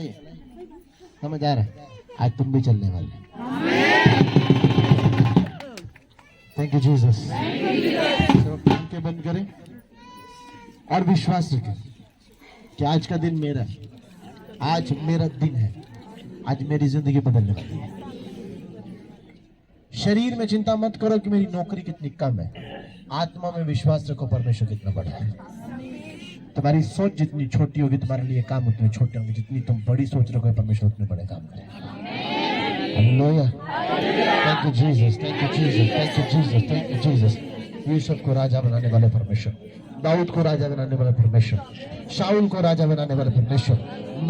ये? समझ आ रहा है? आज तुम भी चलने वाले। Thank you Jesus. सब आंखें बंद करें और विश्वास रखें कि आज का दिन मेरा है, आज मेरा दिन है, आज मेरी जिंदगी बदलने वाली है। शरीर में चिंता मत करो कि मेरी नौकरी कितनी कम है, आत्मा में विश्वास रखो परमेश्वर कितना बड़ा है। तुम्हारी सोच जितनी छोटी होगी तुम्हारे लिए काम उतने छोटे होंगे, जितनी तुम बड़ी सोच रखोगे परमेश्वर उतने बड़े काम करेगा। Hallelujah. Thank you Jesus, thank you Jesus, thank you Jesus, thank you Jesus. Yusuf को राजा बनाने वाले परमेश्वर, दाऊद को राजा बनाने वाले परमेश्वर, शाऊल को राजा बनाने वाले परमेश्वर,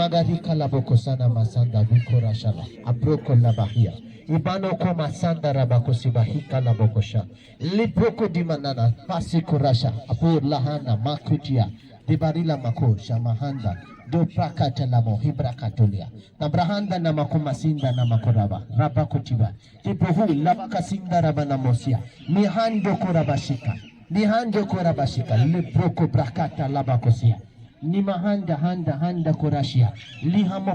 मगारी कलाबो को सना मासांदा विको राशाला अब्रो को लबाहिया इबानो को मासांदा रबा को सिबाही कलाबो को शा लिब्रो को दिमानाना पासी को राशा अपुर लहाना माकुटिया dibarila makosha mahanda do prakata lamo hibrakatolia nabrahanda na makumasinda na makoraba raba kutiba tipohu labaka sinda raba na mosia mihando korabashika lebroko brakata labakosia ni mahanda handa korashia lihambo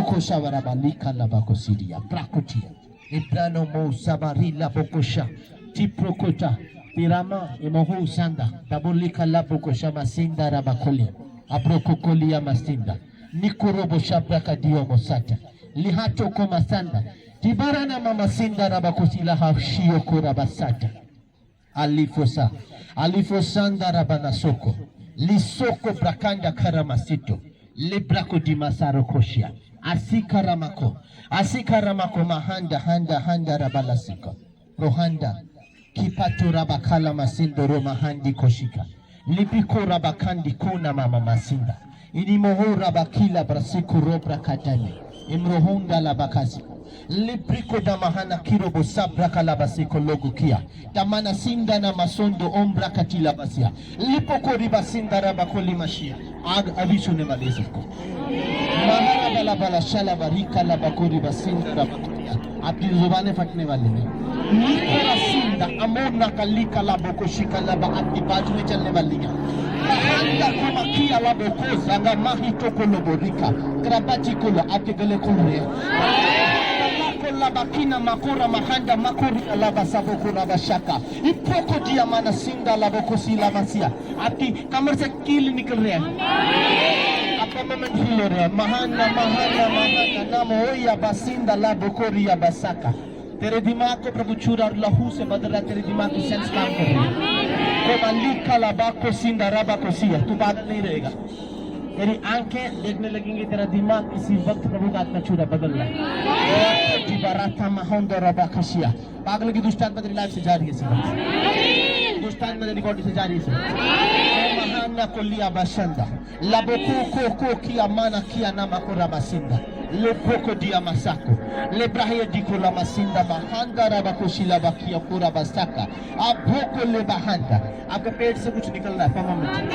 kosa waraba lika labakosidia prakotia ibrano mo sabari labokosha tiprokota Pirama imohu sanda tabuli kalabu ko shama sinda rabakolia abrokokolia masinda nikurobo shabraka dio mosata lihato ko masanda tibarana mama sinda rabakosila hashio ko rabasata alifosanda rabana soko lisoko brakanda karamasito librako dimasaro koshia asikaramako mahanda rabalasiko rohanda kipato rabakala masindo roma handi koshika lipiko rabakandi kuna mama masinda inimoho rabakila brasiku robra katani imrohunda labakasi lipriko damahana kirobo sabra kalabasiko logo kia tamana sinda na masondo ombra katila basia lipoko ribasinda rabakoli mashia ag abishune maleziko mahana balabala shalabarika labakori basinda rabakolia आपकी जुबानें फटने वाली हैं। निकोरा सिंदा अमोना कलिका लाबोको शिकला बा आपकी बाजू में चलने वाली हैं। अंदा कुमा किया लाबोको ज़ंगा माही टोको लोबोरिका कराबाची कोलो आपके गले खोल रहे हैं। कोला बाकीना माकोरा mahanda makori alaba saboko labashaka ipoko diamana sinda laboko silamasia आपकी कमर से कील निकल रहे हैं। आपका मोमेंट फील हो रहा है। महाना नाम होया बासिंदा ला बोकोरिया बसाका तेरे दिमाग को प्रभु छू और लहू से बदल रहा है। तेरे दिमाग की सेंस काम कर रही है। को मालिका ला बाको सिंदा रबा को सिया तू बात नहीं रहेगा। तेरी आंखें देखने लगेंगी, तेरा दिमाग इसी वक्त प्रभु का आत्मा छू रहा बदल रहा है। दिबाराता mahonda रबा खसिया पागल की दुष्टात्मा तेरी लाइफ से जा रही है। दुष्टात्मा तेरी बॉडी से जा रही है। Mahana kolia basanda laboko ko kia mana kia nama korabasinda leboko dia masako lebrahia dikola masinda mahanda rabakoshila bakia korabasaka aboko lebahanda आपके पेट से कुछ निकल रहा है परमानेंट।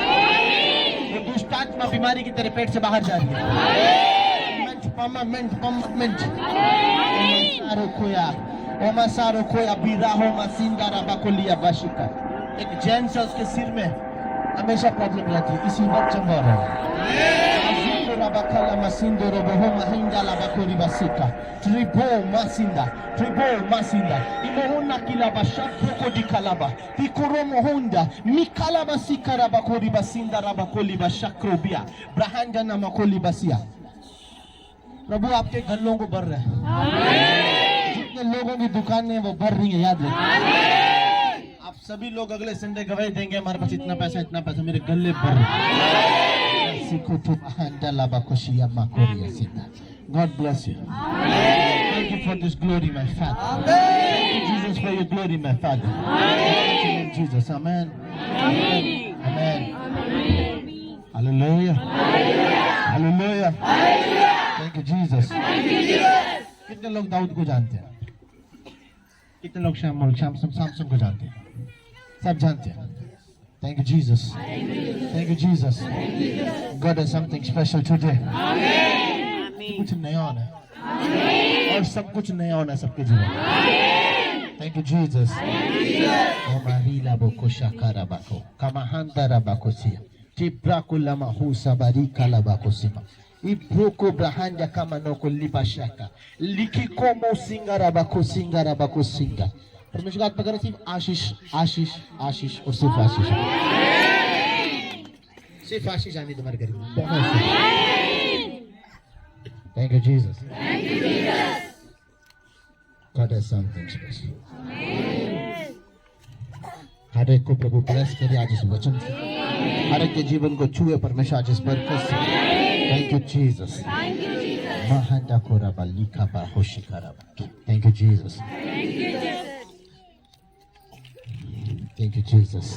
वो दुष्टात्मा बीमारी की तेरे पेट से बाहर जा रही है परमानेंट ओमासारो कोया बिराहो मासिंदा राबाकोलिया बाशिका एक जेंट्स है उसके सिर में हमेशा प्रॉब्लम रहती है। इसी वक्त चंगा रहा है masindo roboho mahinda la bakori basika tribo masinda imohona kilaba shapoko di kalaba ikoromo honda mikala basika rabakori basinda rabakoli bashakrobia brahanda na makoli basia। प्रभु आपके गल्लों को भर रहा है। जितने लोगों की दुकानें वो भर रही है, याद रखिए। आप सभी लोग अगले संडे गवाही देंगे हमारे पास इतना पैसा मेरे गले भर रहे हैं। God bless you. Thank you for this glory, my Father. Thank you, Jesus, for your glory, my Father. Thank you, Jesus. Amen. Amen. Hallelujah. Hallelujah. Thank you, Jesus. कितने लोग दाऊद को जानते हैं? कितने लोग सैमसन को जानते हैं? सब जानते हैं। Thank you, Jesus. Thank you, Jesus. God has something special today. कुछ नया होना है और सब कुछ नया होना है सबके जीवन में। Thank you, Jesus. Tibrakula mahusa barika la bakosima. Ibroko brahanja kama noko libashaka. Likikomo singara bakosinga. परमेश्वर का हाथ पकड़ा सिर्फ आशीष आशीष आशीष और सिर्फ आशीष सिर्फ आशीष आनी तुम्हारे घर में thank you Jesus God has something special हर एक को प्रभु ब्लेस करे आज इस वचन से हर एक के जीवन को छुए परमेश्वर आज इस बरकत से थैंक यू जीसस महांदा कोराबा लिखा बा होशी कराबा thank you Jesus thank you Jesus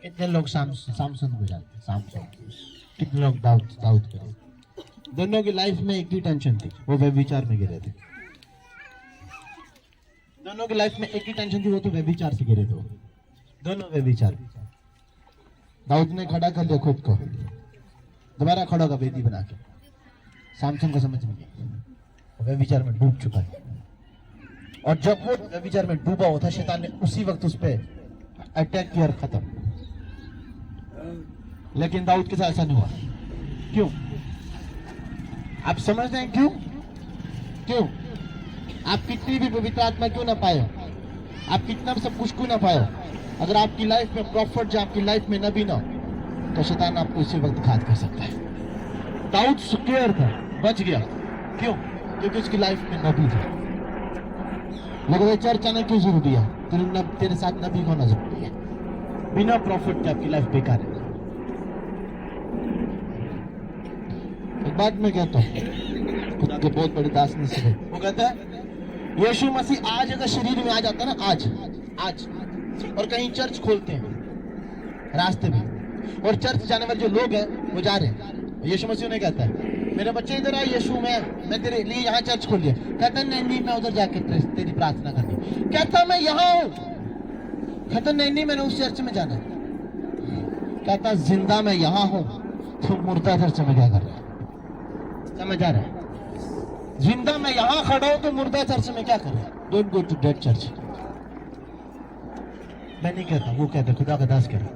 कितने लोग सामसन को जानते हैं सामसन कितने लोग दाऊद को दोनों की लाइफ में एक ही टेंशन थी वो व्यभिचार में गिरे थे दोनों की लाइफ में एक ही टेंशन थी वो तो व्यभिचार से गिरे थे दोनों व्यभिचार दाऊद ने खड़ा कर लिया खुद को दोबारा खड़ा होगा वेदी बना के सामसन को समझ नहीं गया व्यभिचार में डूब चुका है और जब वो व्यभिचार में डूबा होता शैतान ने उसी वक्त उस पर अटैक किया और खत्म लेकिन दाऊद के साथ ऐसा नहीं हुआ क्यों आप समझते हैं क्यों आप कितनी भी पवित्र आत्मा क्यों ना पाए आप कितना भी सब कुछ क्यों ना पाए अगर आपकी लाइफ में प्रॉफिट जो आपकी लाइफ में नबी ना तो शैतान आपको इसी वक्त घात कर सकता है दाऊद सिक्योर था बच गया क्यों क्योंकि उसकी लाइफ में नबी था लेकिन चर्च आना क्यों जरूरी है तेरे साथ नबी होना जरूरी है बिना प्रॉफिट के आपकी लाइफ बेकार है एक बात मैं कहता हूँ खुदा के बहुत बड़ी दास ने सुने वो कहता है यीशु मसीह आज अगर शरीर में आ जाता ना आज और कहीं चर्च खोलते हैं रास्ते में और चर्च जाने वाले जो लोग हैं वो जा रहे हैं यीशु मसीह ने कहता है मेरे बच्चे इधर आ यीशु मैं तेरे लिए यहाँ चर्च खोल दिया कहता नहीं मैं उधर जाके तेरी प्रार्थना करनी कहता मैं यहाँ हूँ कहता नहीं मैंने उस चर्च में जाना कहता जिंदा मैं यहाँ हूँ तो मुर्दा चर्च में क्या कर रहा है समझ आ रहा है जिंदा मैं यहाँ खड़ा हूँ तो मुर्दा चर्च में क्या कर रहा है don't go to dead church मैं नहीं कहता वो कहता खुदा का दास कह रहा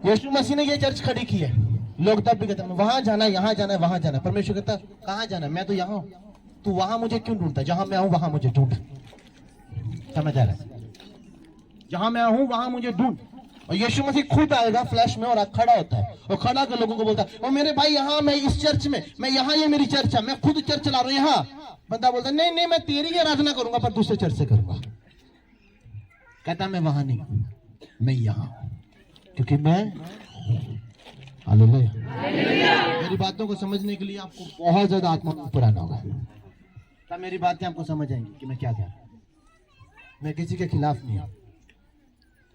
यीशु मसीह ने ये चर्च खड़ी की है लोग तब भी कहते हैं वहां जाना यहाँ जाना वहां जाना परमेश्वर कहता कहाँ जाना मैं तो यहाँ हूँ तू वहां मुझे क्यों ढूंढता जहां मैं हूँ वहां मुझे ढूंढ समझ आ रहा है जहां मैं हूँ वहां मुझे ढूंढ और यीशु मसीह खुद आएगा फ्लैश में और खड़ा होता है और खड़ा कर लोगों को बोलता है और मेरे भाई यहाँ मैं इस चर्च में मैं यहाँ ये मेरी चर्च है मैं खुद चर्च चला रहा हूँ यहाँ बंदा बोलता है नहीं मैं तेरी ही आराधना करूंगा पर दूसरे चर्च से करूंगा कहता मैं वहां नहीं मैं यहाँ क्योंकि मैं हालेलुया मेरी बातों को समझने के लिए आपको बहुत ज्यादा आत्मा में ऊपर आना होगा तब मेरी बातें आपको समझ आएंगी कि मैं क्या कह रहा हूं मैं किसी के खिलाफ नहीं हूं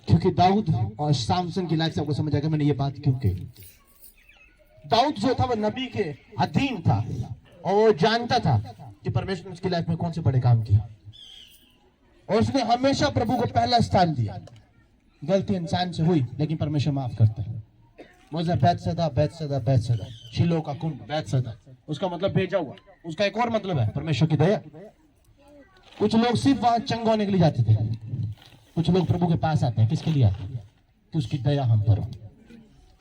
क्योंकि दाऊद और सामसन की लाइफ से आपको समझ आएगा मैंने ये बात क्यों कही दाऊद जो था वो नबी के अधीन था और वो जानता था कि परमेश्वर ने उसकी लाइफ में कौन से बड़े काम किए और उसने हमेशा प्रभु को पहला स्थान दिया गलती इंसान से हुई लेकिन परमेश्वर माफ करता है मोज़ा बैतसदा शिलो का कुंड बैतसदा उसका मतलब भेजा हुआ उसका एक और मतलब है परमेश्वर की दया कुछ लोग सिर्फ वहां चंगा होने के लिए जाते थे कुछ लोग प्रभु के पास आते हैं किसके लिए आते हैं कि उसकी दया हम पर हो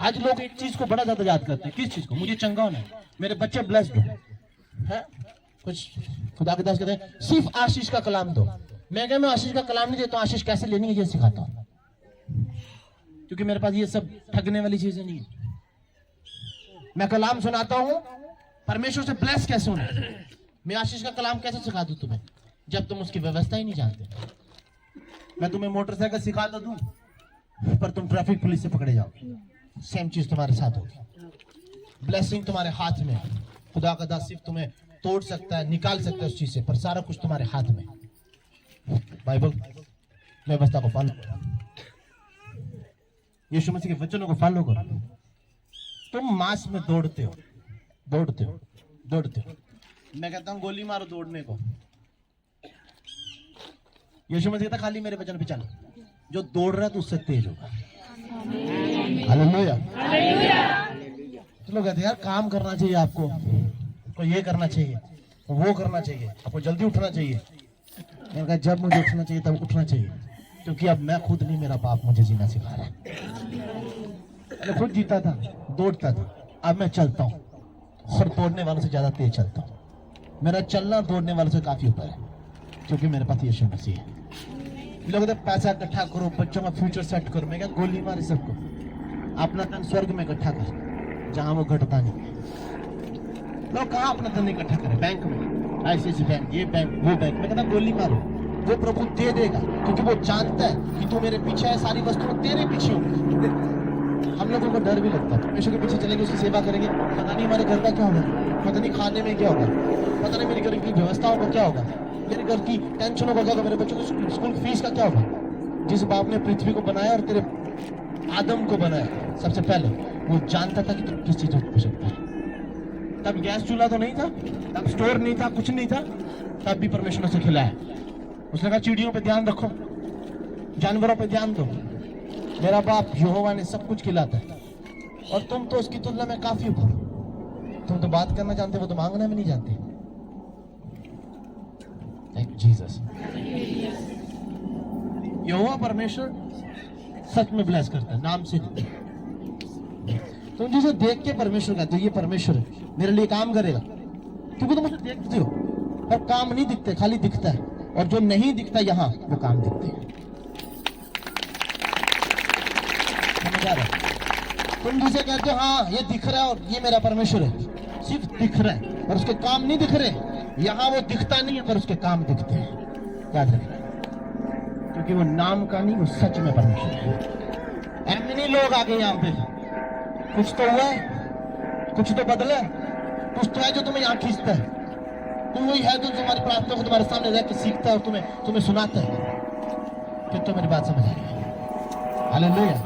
आज लोग एक चीज को बड़ा ज्यादा याद करते हैं किस चीज को मुझे चंगा होना है मेरे बच्चे ब्लेस्ड हो कुछ खुदा के दास कहते हैं सिर्फ आशीष का कलाम दो मैं आशीष का कलाम नहीं देता आशीष कैसे लेनी है ये सिखाता हूं क्योंकि मेरे पास ये सब ठगने वाली चीजें नहीं है मैं कलाम सुनाता हूं परमेश्वर से ब्लेस कैसे होना मैं आशीष का कलाम कैसे सिखा दूं तुम्हें जब तुम उसकी व्यवस्था ही नहीं जानते मैं तुम्हें मोटरसाइकिल सिखा तो दूं पर तुम ट्रैफिक पुलिस से पकड़े जाओगे सेम चीज तुम्हारे साथ होगी ब्लेसिंग तुम्हारे हाथ में खुदा का दास सिर्फ तुम्हें तोड़ सकता है निकाल सकता है उस चीज से पर सारा कुछ तुम्हारे हाथ में बाइबल व्यवस्था को फॉलो करो यीशु मसीह के वचनों को फॉलो करो तुम मास में दौड़ते हो मैं कहता हूं गोली मारो दौड़ने को यीशु मसीह कहता खाली मेरे वचन पे चलो जो दौड़ रहा है तो उससे तेज होगा हालेलुया चलो कहते यार काम करना चाहिए आपको ये करना चाहिए वो करना चाहिए आपको जल्दी उठना चाहिए मैंने कहा जब मुझे उठना चाहिए तब उठना चाहिए क्योंकि अब मैं खुद नहीं मेरा बाप मुझे जीना सिखा रहा है मैं खुद जीता था, दौड़ता था। अब मैं चलता हूँ और दौड़ने वालों से ज्यादा तेज चलता हूँ। मेरा चलना दौड़ने वालों से काफी ऊपर है, क्योंकि मेरे पास यीशु मसीह है। लोग कहते पैसा इकट्ठा करो, बच्चों का फ्यूचर सेट करो। मैं क्या गोली मारे सबको, अपना धन स्वर्ग में इकट्ठा कर, जहां वो घटता नहीं। लोग कहाँ अपना धन इकट्ठा करें? बैंक में, ICICI बैंक, ये बैंक, वो बैंक। मैं कहता गोली मारो, वो प्रभु दे देगा, क्योंकि वो जानता है कि तू मेरे पीछे है, सारी वस्तुएं तेरे पीछे होंगी। हम लोगों को डर भी लगता है, परमेश्वर के पीछे चलेंगे, उसकी सेवा करेंगे, पता नहीं हमारे घर का क्या होगा, पता नहीं खाने में क्या होगा, पता नहीं मेरे घर की व्यवस्थाओं का क्या होगा, मेरे घर की टेंशनों का क्या होगा, मेरे बच्चों की स्कूल फीस का क्या होगा। जिस बाप ने पृथ्वी को बनाया और तेरे आदम को बनाया सबसे पहले, वो जानता था कि तुम किस चीज को सकता है। तब गैस चूल्हा तो नहीं था, तब स्टोर नहीं था, कुछ नहीं था, तब भी परमेश्वर ने खिलाया। उसने कहा चिड़ियों पे ध्यान रखो, जानवरों पे ध्यान दो। मेरा बाप यहोवा ने सब कुछ खिलाता है, और तुम तो उसकी तुलना में काफी ऊपर। तुम तो बात करना जानते, वो तो मांगना भी नहीं जानते। Thank Jesus. यहोवा परमेश्वर सच में ब्लेस करता है, नाम से नहीं। तुम जिसे देख के परमेश्वर कहते हो ये परमेश्वर है, मेरे लिए काम करेगा, क्योंकि तुम उसे देखते हो, पर काम नहीं दिखते, खाली दिखता है। और जो नहीं दिखता यहाँ, वो काम दिखते हैं। समझ आ रहा है? तुम जिसे कहते हो हाँ ये दिख रहा है और ये मेरा परमेश्वर है, सिर्फ दिख रहा है पर उसके काम नहीं दिख रहे। यहाँ वो दिखता नहीं है पर उसके काम दिखते हैं। याद रखना, क्योंकि वो नाम का नहीं, वो सच में परमेश्वर है। ऐसे नहीं लोग आ गए यहाँ पे, कुछ तो हुआ है, कुछ तो बदला है, कुछ तो है जो तुम्हें यहाँ खींचता है। तुम वही है जो तुम्हारी प्रार्थना को तुम्हारे सामने रह के सीखता है और तुम्हें सुनाता है। फिर तो मेरी बात समझ आ गई। हालेलुया।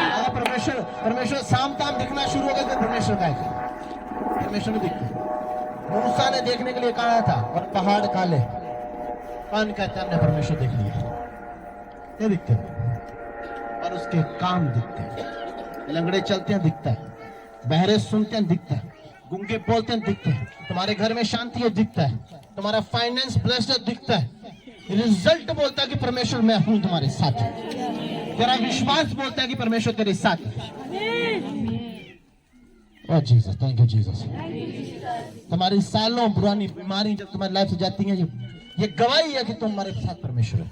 अगर परमेश्वर शाम ताम दिखना शुरू हो गया तो परमेश्वर का है, परमेश्वर को दिखता है। मूसा ने देखने के लिए कहा था और पहाड़ काले, कौन कहता हमने परमेश्वर देख लिया? ये दिखते हैं और उसके काम दिखते हैं। लंगड़े चलते हैं दिखता है, बहरे सुनते हैं दिखता है, गूंगे बोलते हैं दिखते हैं, तुम्हारे घर में शांति है दिखता है, तुम्हारा फाइनेंस ब्लेस्ड है दिखता है। रिजल्ट बोलता है कि परमेश्वर मैं हूं तुम्हारे साथ, तेरा विश्वास बोलता है कि परमेश्वर तेरे साथ है। ओह जीसस, थैंक यू जीसस। तुम्हारी सालों पुरानी बीमारी जब तुम्हारी लाइफ से जाती है, ये गवाही है कि तुम हमारे साथ परमेश्वर है।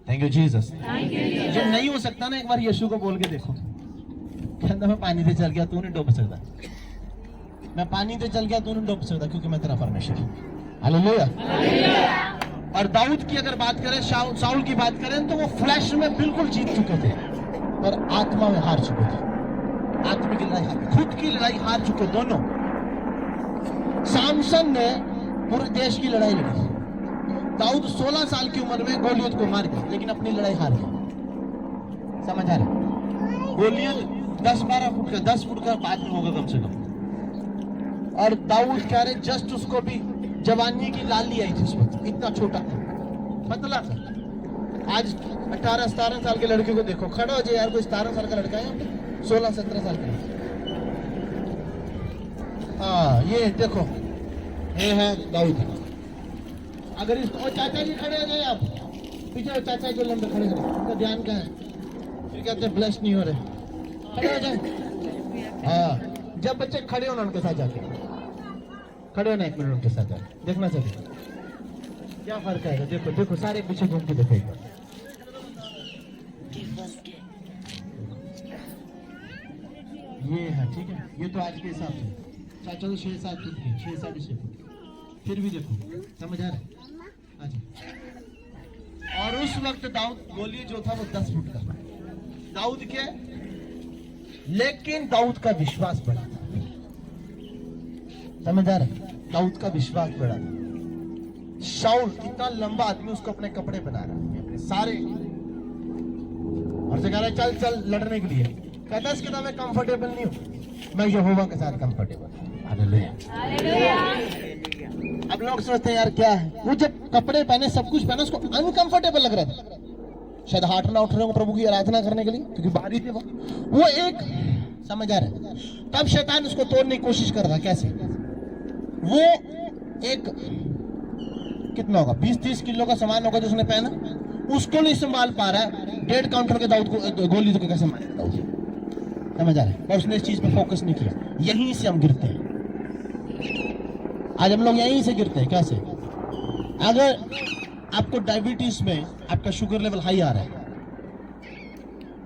Thank you Jesus. जो नहीं हो सकता ना, एक बार यीशु को बोल के देखो। कहता मैं पानी से चल गया, तू नहीं डूब सकता। मैं पानी से चल गया, तू नहीं डूब सकता, क्योंकि मैं तेरा परमेश्वर हूं। हालेलुया। और दाऊद की अगर बात करें, शाऊल की बात करें, तो वो फ्लैश में बिल्कुल जीत चुके थे, पर आत्मा में हार चुके थे। आत्मा की लड़ाई, खुद की लड़ाई हार चुके दोनों। सामसन ने पूरे देश की लड़ाई लड़ी। दाऊद 16 साल की उम्र में गोलियत को मार गया, लेकिन अपनी लड़ाई हार गया। समझ आ रहा? गोलियत 10-12 फुट का, 10 फुट का बाद में होगा कम से कम। और दाऊद कह रहे जस्ट उसको भी जवानी की लाली आई थी उस वक्त, इतना छोटा था, पतला था। आज 18-17 साल के लड़के को देखो, खड़ा हो जाए यार, कोई 17 साल का लड़का है, 16-17 साल का। हाँ ये देखो, ये है दाऊद। अगर इस चाचा जी खड़े हो जाए, आप पीछे वो चाचा जो लंबे खड़े हैं, उनका ध्यान कहाँ है? फिर कहते हैं ब्लश नहीं हो रहे, खड़े हो जाए। हाँ, जब बच्चे खड़े होना उनके साथ जाके खड़े होना, 1 मिनट उनके साथ जाके देखना चाहिए क्या फर्क है। देखो देखो, सारे पीछे घूम के देखो एक बार। ये है ठीक है, ये तो आज के हिसाब से चाचा तो 6-7 फुट के, 6-6.5 फुट। फिर भी देखो, समझ आ रहा है? और उस वक्त दाऊद गोली जो था वो 10 फुट का दाऊद के, लेकिन दाऊद का विश्वास बढ़ा था। समझ आ रहा है? दाऊद का विश्वास बढ़ा था। शाऊल इतना लंबा आदमी, उसको अपने कपड़े बना रहा है सारे, और से कह रहा है चल चल लड़ने के लिए। कहता है इसके साथ मैं कंफर्टेबल नहीं हूं, मैं यहोवा के साथ कंफर्टेबल हूं। हालेलुया। अब लोग सोचते हैं यार क्या है, वो जब कपड़े पहने, सब कुछ पहने, उसको अनकंफर्टेबल लग रहा था। शायद हाथ ना उठ रहे हो प्रभु की आराधना करने के लिए, क्योंकि बाहरी थे वो एक, समझ आ रहा है? तब शैतान उसको तोड़ने की कोशिश कर रहा। कैसे? वो एक कितना होगा, 20-30 किलो का सामान होगा जो उसने पहना, उसको नहीं संभाल पा रहा है। 1.5 काउंटर के दाऊद को गोली तो कैसे मारेगा? समझ आ रहा है? पर उसने इस चीज पे फोकस नहीं किया। यहीं से हम गिरते हैं। आज हम लोग यहीं से गिरते हैं। कैसे? अगर आपको डायबिटीज में आपका शुगर लेवल हाई आ रहा है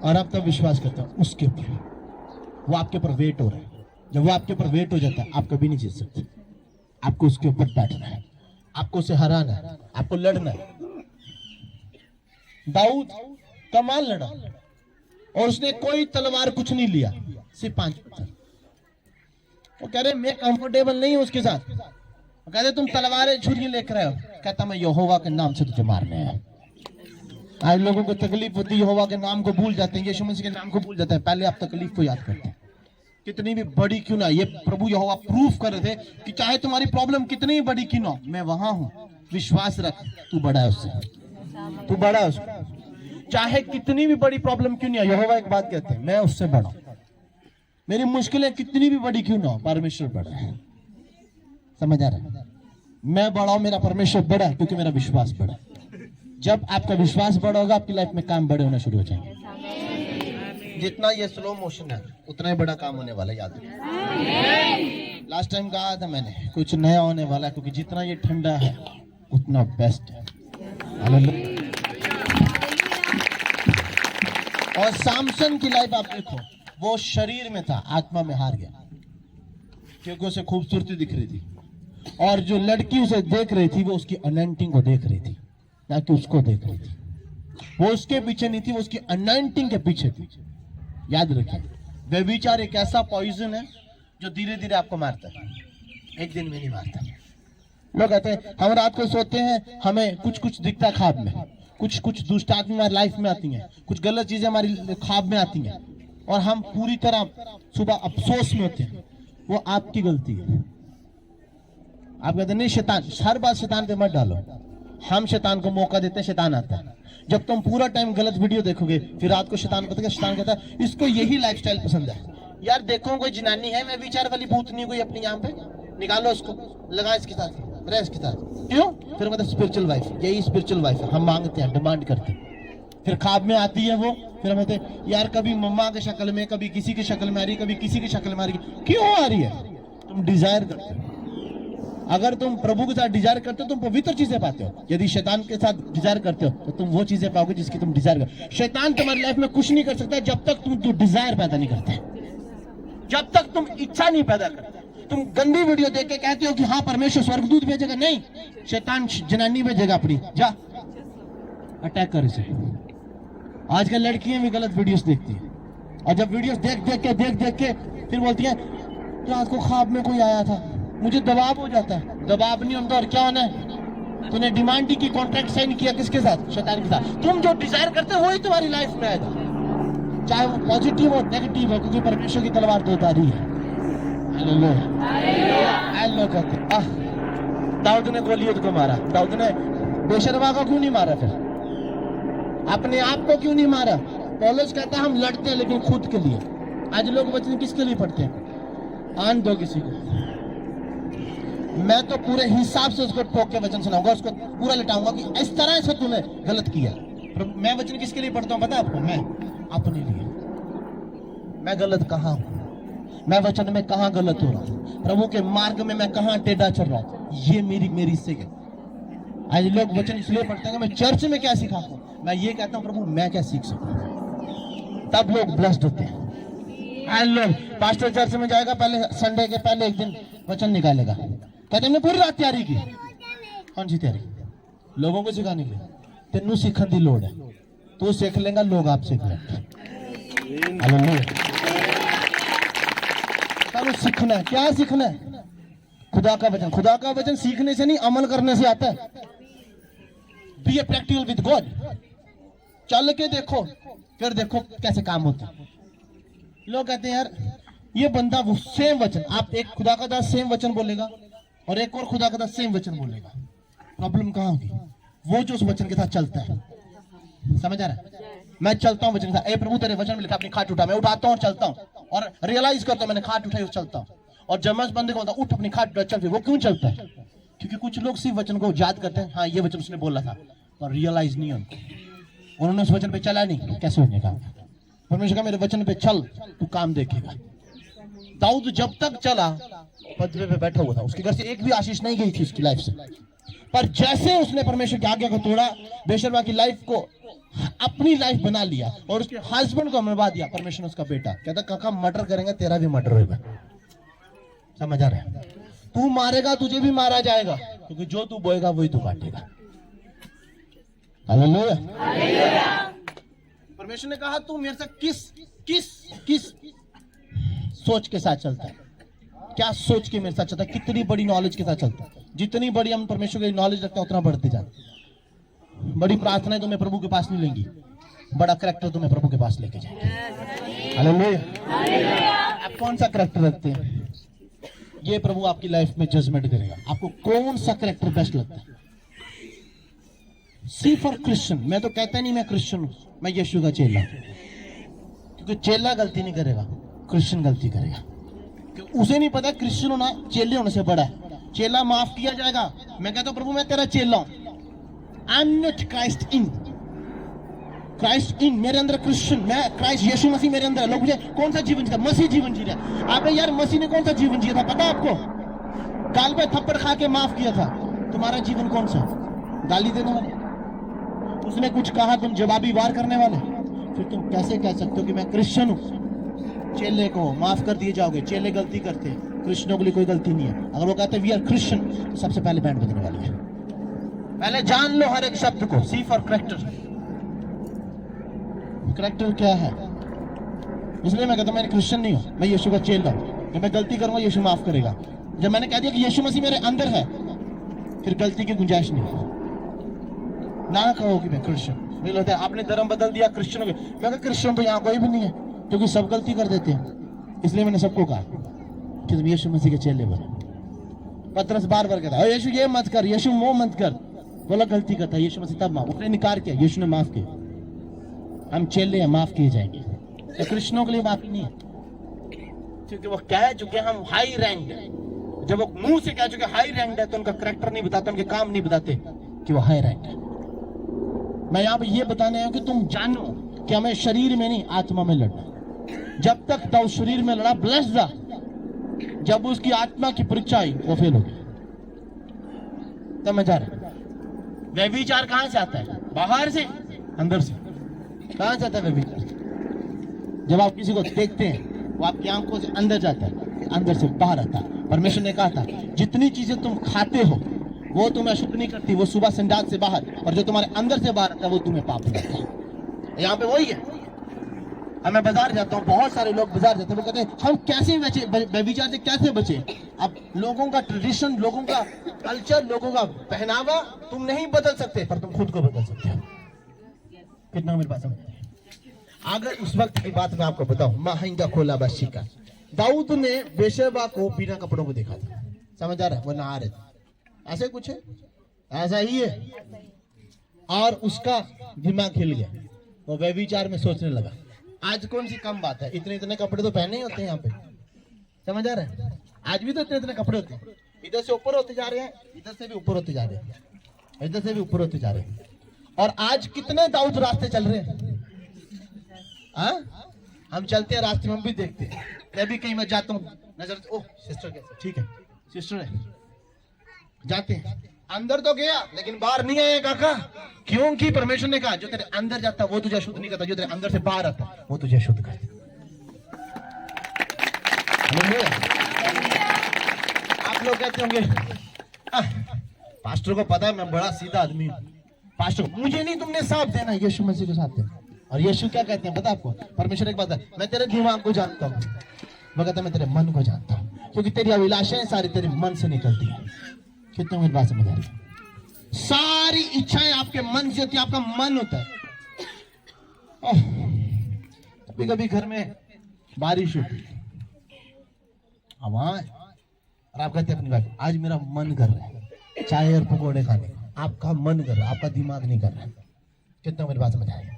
और आप तब विश्वास करते हो उसके ऊपर, वो आपके ऊपर वेट हो रहा है। जब वो आपके ऊपर वेट हो जाता है, आप कभी नहीं जीत सकते। आपको उसके ऊपर बैठना है, आपको उसे हराना है, आपको लड़ना है। दाऊद कमाल लड़ा और उसने कोई तलवार कुछ नहीं लिया, सिर्फ 5 पत्थर। वो कह रहे मैं कंफर्टेबल नहीं हूं उसके साथ। वो कहते तुम तलवारें छुरी लेकर आए हो। कहता मैं यहोवा के नाम से तुझे मारने आया। आज लोगों को तकलीफ होती है, यहोवा के नाम को भूल जाते हैं, यीशु मसीह के नाम को भूल जाते हैं। पहले आप तकलीफ को याद करते हैं, कितनी भी बड़ी क्यों ना। ये प्रभु यहोवा प्रूफ कर रहे थे कि चाहे तुम्हारी प्रॉब्लम कितनी भी बड़ी क्यों ना, मैं वहां हूं, विश्वास रख, तू बड़ा है उससे, तू बड़ा है उससे। चाहे कितनी भी बड़ी प्रॉब्लम क्यों नहीं, यहोवा एक बात कहते हैं, मैं उससे बड़ा हूं। मेरी मुश्किलें कितनी भी बड़ी क्यों ना, परमेश्वर बड़ा है। समझ आ रहा है? मैं बड़ा हूं, मेरा परमेश्वर बड़ा है, क्योंकि मेरा विश्वास बड़ा है। जब आपका विश्वास बड़ा होगा, आपकी लाइफ में काम बड़े होना शुरू हो जाएंगे। जितना ये स्लो मोशन है, उतना ही बड़ा काम होने वाला है, याद रखिए। लास्ट टाइम कहा था मैंने, कुछ नया होने वाला है, क्योंकि जितना ये ठंडा है उतना बेस्ट है। और सामसन की लाइफ आप देखो, वो शरीर में था, आत्मा में हार गया, क्योंकि उसे खूबसूरती दिख रही थी। और जो लड़की उसे देख रही थी, वो उसकी अनॉइंटिंग को देख रही थी, ना कि उसको देख रही थी। वो उसके पीछे नहीं थी, वो उसकी अनॉइंटिंग के पीछे थी। याद रखिए, व्यभिचार एक ऐसा पॉइजन है जो धीरे धीरे आपको मारता है, एक दिन में नहीं मारता। लोग कहते हैं हम रात को सोते हैं, हमें कुछ कुछ दिखता है ख्वाब में, कुछ कुछ दुष्ट आत्मा हमारी लाइफ में आती हैं, कुछ गलत चीजें हमारी ख्वाब में आती हैं, और हम पूरी तरह सुबह अफसोस में होते हैं। वो आपकी गलती है। आप कहते नहीं, शैतान, हर बात शैतान पे मत डालो। हम शैतान को मौका देते हैं, शैतान आता है। जब तुम पूरा टाइम गलत वीडियो देखोगे, फिर रात को शैतान कहता है इसको यही लाइफस्टाइल पसंद है। यार देखो, कोई जनानी है, मैं विचार वाली भूतनी कोई अपनी यहाँ पे, निकालो उसको, लगा इसके साथ, रह इसके साथ। क्यों? फिर मतलब स्पिरिचुअल वाइफ, यही स्पिरिचुअल वाइफ है। हम मांगते हैं, डिमांड करते हैं, फिर ख्वाब में आती है वो, फिर हम कहते हैं यार कभी मम्मा की शक्ल में, कभी किसी की शक्ल में आ रही, कभी किसी की शक्ल में आ रही। क्यों आ रही है? तुम डिजायर करते हो। अगर तुम प्रभु के साथ डिजायर करते हो, तुम पवित्र चीजें पाते हो। यदि शैतान के साथ डिजायर करते हो, तो तुम वो चीजें पाओगे जिसकी तुम डिजायर कर। शैतान तुम्हारी लाइफ में कुछ नहीं कर सकता जब तक तुम डिजायर पैदा नहीं करते, जब तक तुम इच्छा नहीं पैदा करते। तुम गंदी वीडियो देख के कहते हो कि हाँ परमेश्वर स्वर्गदूत भेजेगा, नहीं, शैतान जनानी भेजेगा अपनी, जा अटैक कर इसे। आजकल लड़कियां भी गलत वीडियोस देखती हैं, और जब वीडियोस देख देख के फिर बोलती हैं रात को ख्वाब में कोई आया था, मुझे दबाव हो जाता है। दबाव नहीं होता और क्या होना है? तूने डिमांड की, कॉन्ट्रैक्ट साइन किया किसके साथ? शैतान के साथ। तुम जो डिजायर करते हो वही तुम्हारी लाइफ में आएगा, चाहे वो पॉजिटिव हो नेगेटिव हो, क्योंकि परमेश्वर की तलवार दो धारी है। हेलो कहते दाऊद ने गोलियत को मारा, दाऊद ने बेशर्मा को क्यों नहीं मारा? फिर अपने आप को क्यों नहीं मारा? पौलुस कहता है हम लड़ते हैं लेकिन खुद के लिए। आज लोग वचन किसके लिए पढ़ते हैं? आन दो किसी को, मैं तो पूरे हिसाब से उसको ठोक के वचन सुनाऊंगा, उसको पूरा लटाऊंगा कि इस तरह से तूने गलत किया। मैं वचन किसके लिए पढ़ता हूं पता है आपको? मैं अपने लिए। मैं गलत कहां हूं? मैं वचन में कहां गलत हो रहा हूं? प्रभु के मार्ग में मैं कहां टेढ़ा चल रहा हूं? ये मेरी से है। आज लोग वचन इसलिए पढ़ते हैं मैं चर्च में क्या सीखा हूं। मैं ये कहता हूं प्रभु मैं क्या सीख सकूं, तब लोग ब्लेस्ड होते हैं। आज लोग पास्टर चर्च में जाएगा, पहले संडे के पहले एक दिन वचन निकालेगा, कहते हमने पूरी रात तैयारी की। कौन सी तैयारी? लोगों को सिखाने के लिए। तेनू सीखने की लोड़ है, तू सीख लेगा, लोग आप सीख लेंगे। सीखना है, क्या सीखना है? खुदा का वचन। खुदा का वचन सीखने से नहीं, अमल करने से आता है। Be a practical with God. चल के देखो, फिर देखो कैसे काम होता है। लोग कहते हैं यार ये बंदा वो सेम वचन, आप एक खुदा का दास सेम वचन बोलेगा और एक और खुदा का दास सेम वचन बोलेगा, प्रॉब्लम कहां होगी? वो जो उस वचन के साथ चलता है। समझ आ रहा है? मैं चलता हूं वचन के साथ। ए प्रभु तेरे वचन में लिखा अपनी खाट उठा, मैं उठाता हूं और चलता हूं और रियलाइज करता हूं मैंने खाट उठाई और चलता हूं। और जब मैं उस बंदे को बोलता उठ अपनी खाट उठा चल, वो क्यों चलता है? क्योंकि कुछ लोग सिर्फ वचन को याद करते हैं, हाँ ये वचन उसने बोला था, और रियलाइज नहीं उनको, उन्होंने उस वचन पे चला नहीं, कैसे होने का? परमेश्वर का मेरे वचन पे चल, तू काम देखेगा। दाऊद जब तक चला पदवे पे बैठा हुआ था, उसके घर से एक भी आशीष नहीं गई थी उसकी लाइफ से। पर जैसे उसने परमेश्वर की आज्ञा को तोड़ा, बेशर्मा की लाइफ को अपनी लाइफ बना लिया और उसके हस्बैंड को मरवा दिया, परमेश्वर ने उसका बेटा कहता काका मर्डर करेंगे, तेरा भी मर्डर होगा। समझ आ रहा है? तू मारेगा तुझे भी मारा जाएगा, क्योंकि जो तू बोएगा वही तू काटेगा। हालेलुया। परमेश्वर ने कहा तू मेरे साथ किस किस किस सोच के साथ चलता है, क्या सोच के मेरे साथ चलता है, कितनी बड़ी नॉलेज के साथ चलता है। जितनी बड़ी हम परमेश्वर की नॉलेज रखते हैं उतना बढ़ते जाते। बड़ी प्रार्थनाएं तुम्हें प्रभु के पास नहीं लेंगी, बड़ा करैक्टर तुम्हें प्रभु के पास लेके जाएंगे। हालेलुया। आप कौन सा करैक्टर रखते हैं, ये प्रभु आपकी लाइफ में जजमेंट करेगा। आपको कौन सा करैक्टर बेस्ट लगता है? सी फॉर क्रिश्चियन। मैं तो कहता नहीं मैं क्रिश्चियन हूं, मैं यीशु का चेला हूं, क्योंकि चेला गलती नहीं करेगा, क्रिश्चियन गलती करेगा। क्योंकि उसे नहीं पता क्रिश्चियन होना चेले होने से बड़ा है। चेला माफ किया जाएगा। मैं कहता हूं प्रभु मैं तेरा चेला हूं, I am not Christ in, Christ in मेरे अंदर क्रिश्चियन, मैं क्राइस्ट यीशु मसीह मेरे अंदर है। लोग मुझे कौन सा जीवन जिया? मसीह जीवन जी रहा। अबे यार मसीह ने कौन सा जीवन जिया था पता आपको? गाल पे थप्पड़ खा के माफ किया था। तुम्हारा जीवन कौन सा? गाली देने वाले? उसने कुछ कहा तुम जवाबी वार करने वाले? फिर तुम कैसे कह सकते हो कि मैं क्रिश्चियन हूं? चेले को माफ कर दिए जाओगे। चेले गलती करते हैं, क्रिश्चियनों के लिए कोई गलती नहीं है। अगर वो कहते हैं वी आर क्रिश्चियन, तो सबसे पहले बैंड बजने वाली है। पहले जान लो हर एक शब्द को। सी फॉर करैक्टर। करैक्टर क्या है? इसलिए मैं कहता हूं मैं क्रिश्चियन नहीं हूं, मैं यीशु का चेला हूं। जब मैं गलती करूंगा यीशु माफ करेगा। जब मैंने कह दिया कि यीशु मसीह मेरे अंदर है, फिर गलती की गुंजाइश नहीं। ना कहो कि मैं क्रिश्चियन। मुझे लगता है आपने धर्म बदल दिया, क्रिश्चियन हो गए। मैं कहा क्रिश्चियन तो यहाँ कोई भी नहीं है, क्योंकि सब गलती कर देते हैं। इसलिए मैंने सबको कहा कि तुम यीशु मसीह के चेले बनो। पतरस बार बार कहता है यीशु ये मत कर, यीशु वो मत कर। बोला गलती करता है यीशु मसीह तब माफ, उसने इनकार किया, यीशु ने माफ किया। हम चेले हैं, माफ किए जाएंगे। तो कृष्णों के लिए माफी नहीं है, क्योंकि वो कह चुके हम हाई रैंक है। जब वो मुंह से कह चुके हाई रैंक है, तो उनका करैक्टर नहीं बताते, उनके काम नहीं बताते कि वो हाई रैंक है। मैं यहाँ पे ये बताने आया कि तुम जानो कि हमें शरीर में नहीं आत्मा में लड़ना। जब तक दाऊद शरीर में लड़ा ब्लेस्ड था, जब उसकी आत्मा की परीक्षा आई वो फेल हो गया। समझ आ रहा? व्यभिचार कहां से आता है? बाहर से, अंदर से। कहां से आता है व्यभिचार? जब आप किसी को देखते हैं वो आपकी आंखों से अंदर जाता है, अंदर से बाहर आता है। परमेश्वर ने कहा था जितनी चीजें तुम खाते हो वो तुम्हें अशुद्ध नहीं करती, वो सुबह संजात से बाहर, और जो तुम्हारे अंदर से बाहर आता है वो तुम्हें पाप करता है। यहाँ पे वही है। अब मैं बाजार जाता हूँ, बहुत सारे लोग बाजार जाते हैं, वो कहते हैं हम कैसे बचे, व्यभिचार से कैसे बचे। अब लोगों का ट्रेडिशन, लोगों का कल्चर, लोगों का पहनावा तुम नहीं बदल सकते, पर तुम खुद को बदल सकते हो। कितना मेरी बात समझ? अगर उस वक्त की बात मैं आपको बताऊं, महंगा खोला बशी का, दाऊद ने बेशबा को बिना कपड़ों को देखा था। समझ आ रहा है? वो नहा रहे थे, ऐसे कुछ है, ऐसा ही है। और उसका दिमाग हिल गया, वो व्यभिचार में सोचने लगा। आज कौन सी कम बात है, इतने इतने कपड़े तो पहने ही होते हैं यहाँ पे। समझ आ रहा है? आज भी तो इतने इतने कपड़े होते हैं। इधर से ऊपर होते जा रहे हैं, इधर से भी ऊपर होते जा रहे हैं, इधर से भी ऊपर होते जा रहे हैं। और आज कितने दाऊद रास्ते चल रहे हैं। हम चलते हैं रास्ते में, हम भी देखते हैं। मैं भी कहीं मैं जाता हूँ, नजर ओह सिस्टर कैसे, ठीक है सिस्टर है, जाते हैं। अंदर तो गया लेकिन बाहर नहीं आया काका, क्योंकि परमेश्वर ने कहा जो तेरे अंदर जाता वो तुझे अशुद्ध नहीं करता, जो तेरे अंदर से बाहर आता वो तुझे अशुद्ध करता। आप लोग कहते होंगे पास्टर को पता है मैं बड़ा सीधा आदमी हूँ, पास्टर मुझे नहीं तुमने साथ देना, यीशु मसीह को साथ देना। और यीशु क्या कहते हैं पता आपको? परमेश्वर एक बात है, मैं तेरे दिमाग को जानता हूँ, वो कहता है मैं तेरे मन को जानता हूँ, क्योंकि तेरी अभिलाषाएं सारी तेरे मन से निकलती है। कितने मेरी बात समझ आ रही है? सारी इच्छाएं आपके मन से होती है, आपका मन होता है। कभी कभी घर में बारिश होती है, आवाज, और आप कहते हैं अपनी वाइफ आज मेरा मन कर रहा है चाय और पकौड़े खाने का, आपका मन कर रहा है, आपका दिमाग नहीं कर रहा है। कितना मेरी बात समझ आएगी?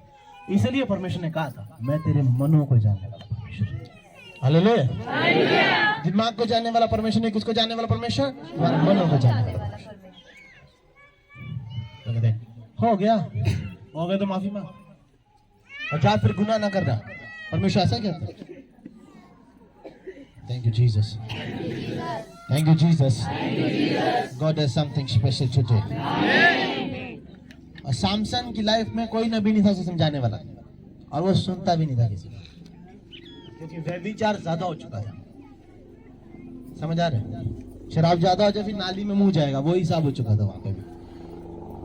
इसलिए परमेश्वर ने कहा था मैं तेरे मनों को जानने वाला परमेश्वर। हालेलुया। दिमाग को जानने वाला परमेश्वर नहीं, किसको जानने वाला परमेश्वर? तुम्हारे मनों को जानने वाला परमेश्वर। हो गया तो माफी मांग और जा, फिर गुनाह ना करना। परमेश्वर ऐसा कहता है। Thank you Jesus, thank you Jesus, God has something special today. और सामसन की लाइफ में कोई नबी नहीं था उसे समझाने वाला, और वो सुनता भी नहीं था किसी का, क्योंकि व्यभिचार ज्यादा हो चुका था। समझ आ रहे हैं? शराब ज्यादा हो जाए फिर नाली में मुंह जाएगा, वो हिसाब हो चुका था वहां पे भी।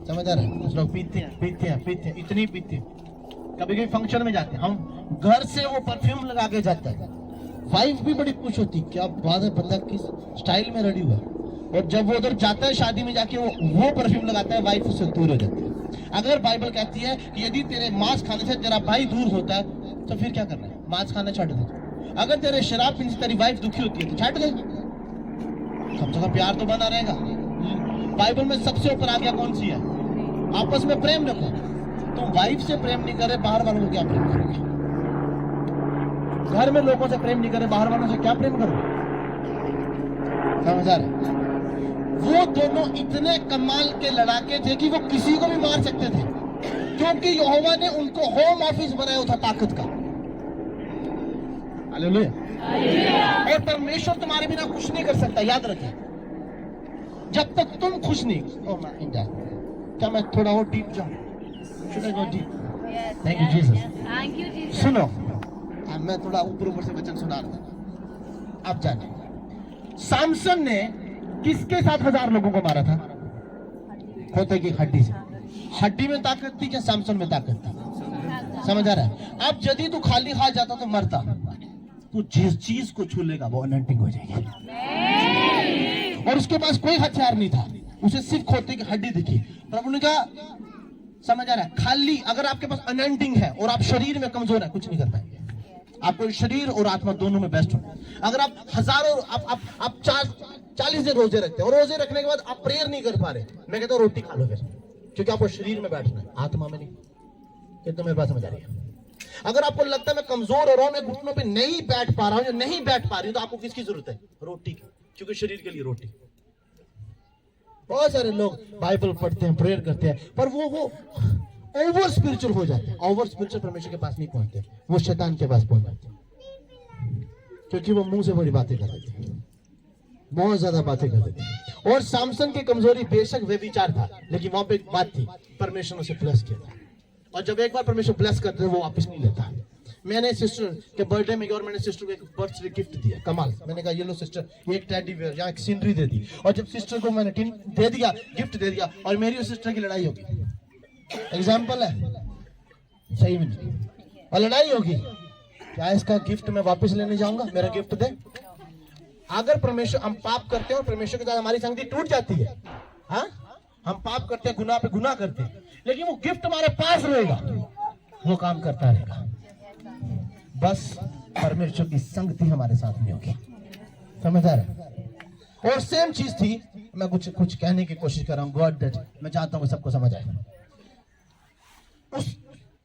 समझ आ रहे हैं? कुछ लोग पीते हैं पीते हैं पीते हैं, इतनी पीते हैं, कभी कभी फंक्शन में जाते हैं हम, घर से वो परफ्यूम लगा के जाता है, वाइफ भी बड़ी खुश होती, क्या बात है, बंदा किस स्टाइल में रेडी हुआ। और जब वो उधर जाता है शादी में जाके वो परफ्यूम लगाता है, वाइफ उससे दूर हो जाती है। अगर बाइबल कहती है कि यदि तेरे मांस खाने से तेरा भाई दूर होता है तो फिर क्या करना है? मांस खाना छाट दे। अगर तेरे शराब पीने से तेरी वाइफ दुखी होती है तो छाट दे, कम से कम प्यार तो बना रहेगा। बाइबल में सबसे ऊपर आज्ञा कौन सी है? आपस में प्रेम रखो। तुम वाइफ से प्रेम नहीं करे, बाहर वालों को क्या प्रेम करोगे? घर में लोगों से प्रेम नहीं करे, बाहर वालों से क्या प्रेम करोगे? समझ आ रहे? वो दोनों इतने कमाल के लड़ाके थे कि वो किसी को भी मार सकते थे, क्योंकि यहोवा ने उनको होम ऑफिस बनाया था ताकत का। हालेलुया। और परमेश्वर तुम्हारे बिना कुछ नहीं कर सकता, याद रखिए। जब तक तुम खुश नहीं। ओह माय गॉड, क्या मैं थोड़ा और डीप जाऊं? Should I go deep? Thank you Jesus. Thank you Jesus. सुनो, मैं थोड़ा ऊपर ऊपर से वचन सुना रहा था। अब जाने, सामसन ने किसके साथ 1000 लोगों को मारा था? खोते की हड्डी से। हड्डी में ताकत थी क्या सामसन में ताकत थी? समझ आ रहा है? अब यदि तू खाली हाथ जाता तो मरता, तू जिस चीज को छू लेगा वो अनॉइंटिंग हो जाएगी। और उसके पास कोई हथियार नहीं था, उसे सिर्फ खोते की हड्डी दिखी। प्रभु ने कहा, समझ आ रहा है? खाली अगर आपके पास अनॉइंटिंग है और आप शरीर में कमजोर है, कुछ नहीं कर पाएंगे। आपको शरीर और आत्मा दोनों में बेस्ट हो। अगर आप हजारों आप 40 दिन रोजे रखते हैं और रोजे रखने के बाद आप प्रेयर नहीं कर पा रहे, मैं कहता हूँ रोटी खा लो फिर, क्योंकि आपको शरीर में बैठना है, आत्मा में नहीं। ये तो मेरी बात समझ आ रही है? अगर आपको लगता है मैं कमजोर हो रहा हूं, मैं घुटनों पे नहीं बैठ पा रहा हूं, नहीं बैठ पा रही हूं, तो आपको किसकी जरूरत है? रोटी की, क्योंकि शरीर के लिए रोटी। बहुत सारे लोग बाइबल पढ़ते हैं, प्रेयर करते हैं, पर वो ओवर स्पिरिचुअल हो जाते हैं। ओवर स्पिरिचुअल परमेश्वर के पास नहीं पहुंचते, वो शैतान के पास पहुंच जाते हैं, क्योंकि वो मुंह से बड़ी बातें कर देते हैं, बहुत ज्यादा बातें कर देते हैं। और सामसन की कमजोरी बेशक व्यभिचार था, लेकिन वहां पे एक बात थी, परमेश्वर ने उसे ब्लेस किया था। और जब एक बार परमेश्वर ब्लेस करते हैं, वो वापस नहीं लेता। मैंने सिस्टर के बर्थडे में गया और मैंने सिस्टर को एक बर्थडे गिफ्ट दिया, कमाल। मैंने कहा ये लो सिस्टर, एक टेडी बियर या एक सीनरी दे दी। और जब सिस्टर को मैंने दे दिया, गिफ्ट दे दिया, और मेरी और सिस्टर की लड़ाई होगी, एग्जाम्पल है, सही में नहीं, और लड़ाई होगी, क्या इसका गिफ्ट मैं वापस लेने जाऊंगा? मेरा गिफ्ट दे। अगर परमेश्वर, हम पाप करते हैं और परमेश्वर के साथ हमारी संगति टूट जाती है, हाँ, हम पाप करते हैं, गुनाह पे गुनाह करते हैं, लेकिन वो गिफ्ट हमारे पास रहेगा, वो काम करता रहेगा। बस परमेश्वर की संगति हमारे साथ नहीं होगी। समझ आ रहा है? और सेम चीज थी, मैं कुछ कहने की कोशिश कर रहा हूँ, गॉड दैट मैं चाहता हूँ सबको समझ आए। उस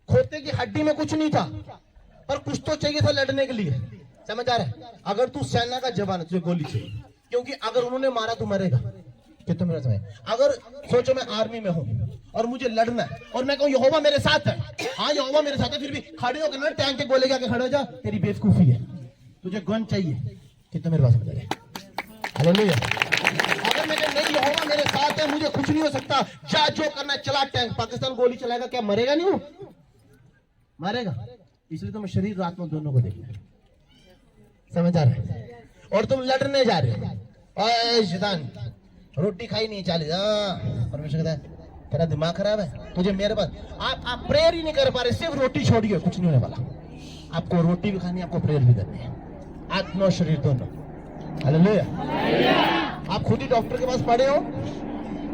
खोते की हड्डी में कुछ नहीं था, पर कुछ तो चाहिए था लड़ने के लिए। समझ आ रहा है? अगर तू सेना का जवान है, तुझे गोली चाहिए, क्योंकि अगर उन्होंने मारा तो मरेगा। कितना मेरा समय? अगर सोचो मैं आर्मी में हूँ और मुझे लड़ना है, और मैं कहूँ यहोवा मेरे साथ है, हाँ यहोवा मेरे साथ है, फिर भी खड़े होकर ना टैंक के गोले के आगे खड़े हो जा, तेरी बेवकूफी है, तुझे गन चाहिए। कितना मेरे पास समझ रहे? हालेलुया। अगर मैं नहीं यहोवा मेरे साथ है, मुझे कुछ नहीं हो सकता, जा जो करना चला टैंक, पाकिस्तान गोली चलाएगा, क्या मरेगा? नहीं वो मरेगा। इसलिए तो मैं शरीर और आत्मा दोनों को देखना। समझ आ रहा है? और तुम लड़ने जा रहे हो, शैतान रोटी खाई नहीं 40, परमेश्वर कहता है तेरा दिमाग खराब है, तुझे मेरे पास आप प्रेयर ही नहीं कर पा रहे, सिर्फ रोटी छोड़िए, कुछ नहीं होने वाला। आपको रोटी भी खानी है, आपको प्रेयर भी करनी है, आत्मा और शरीर दोनों। हालेलुया। आप खुद ही डॉक्टर के पास पड़े हो,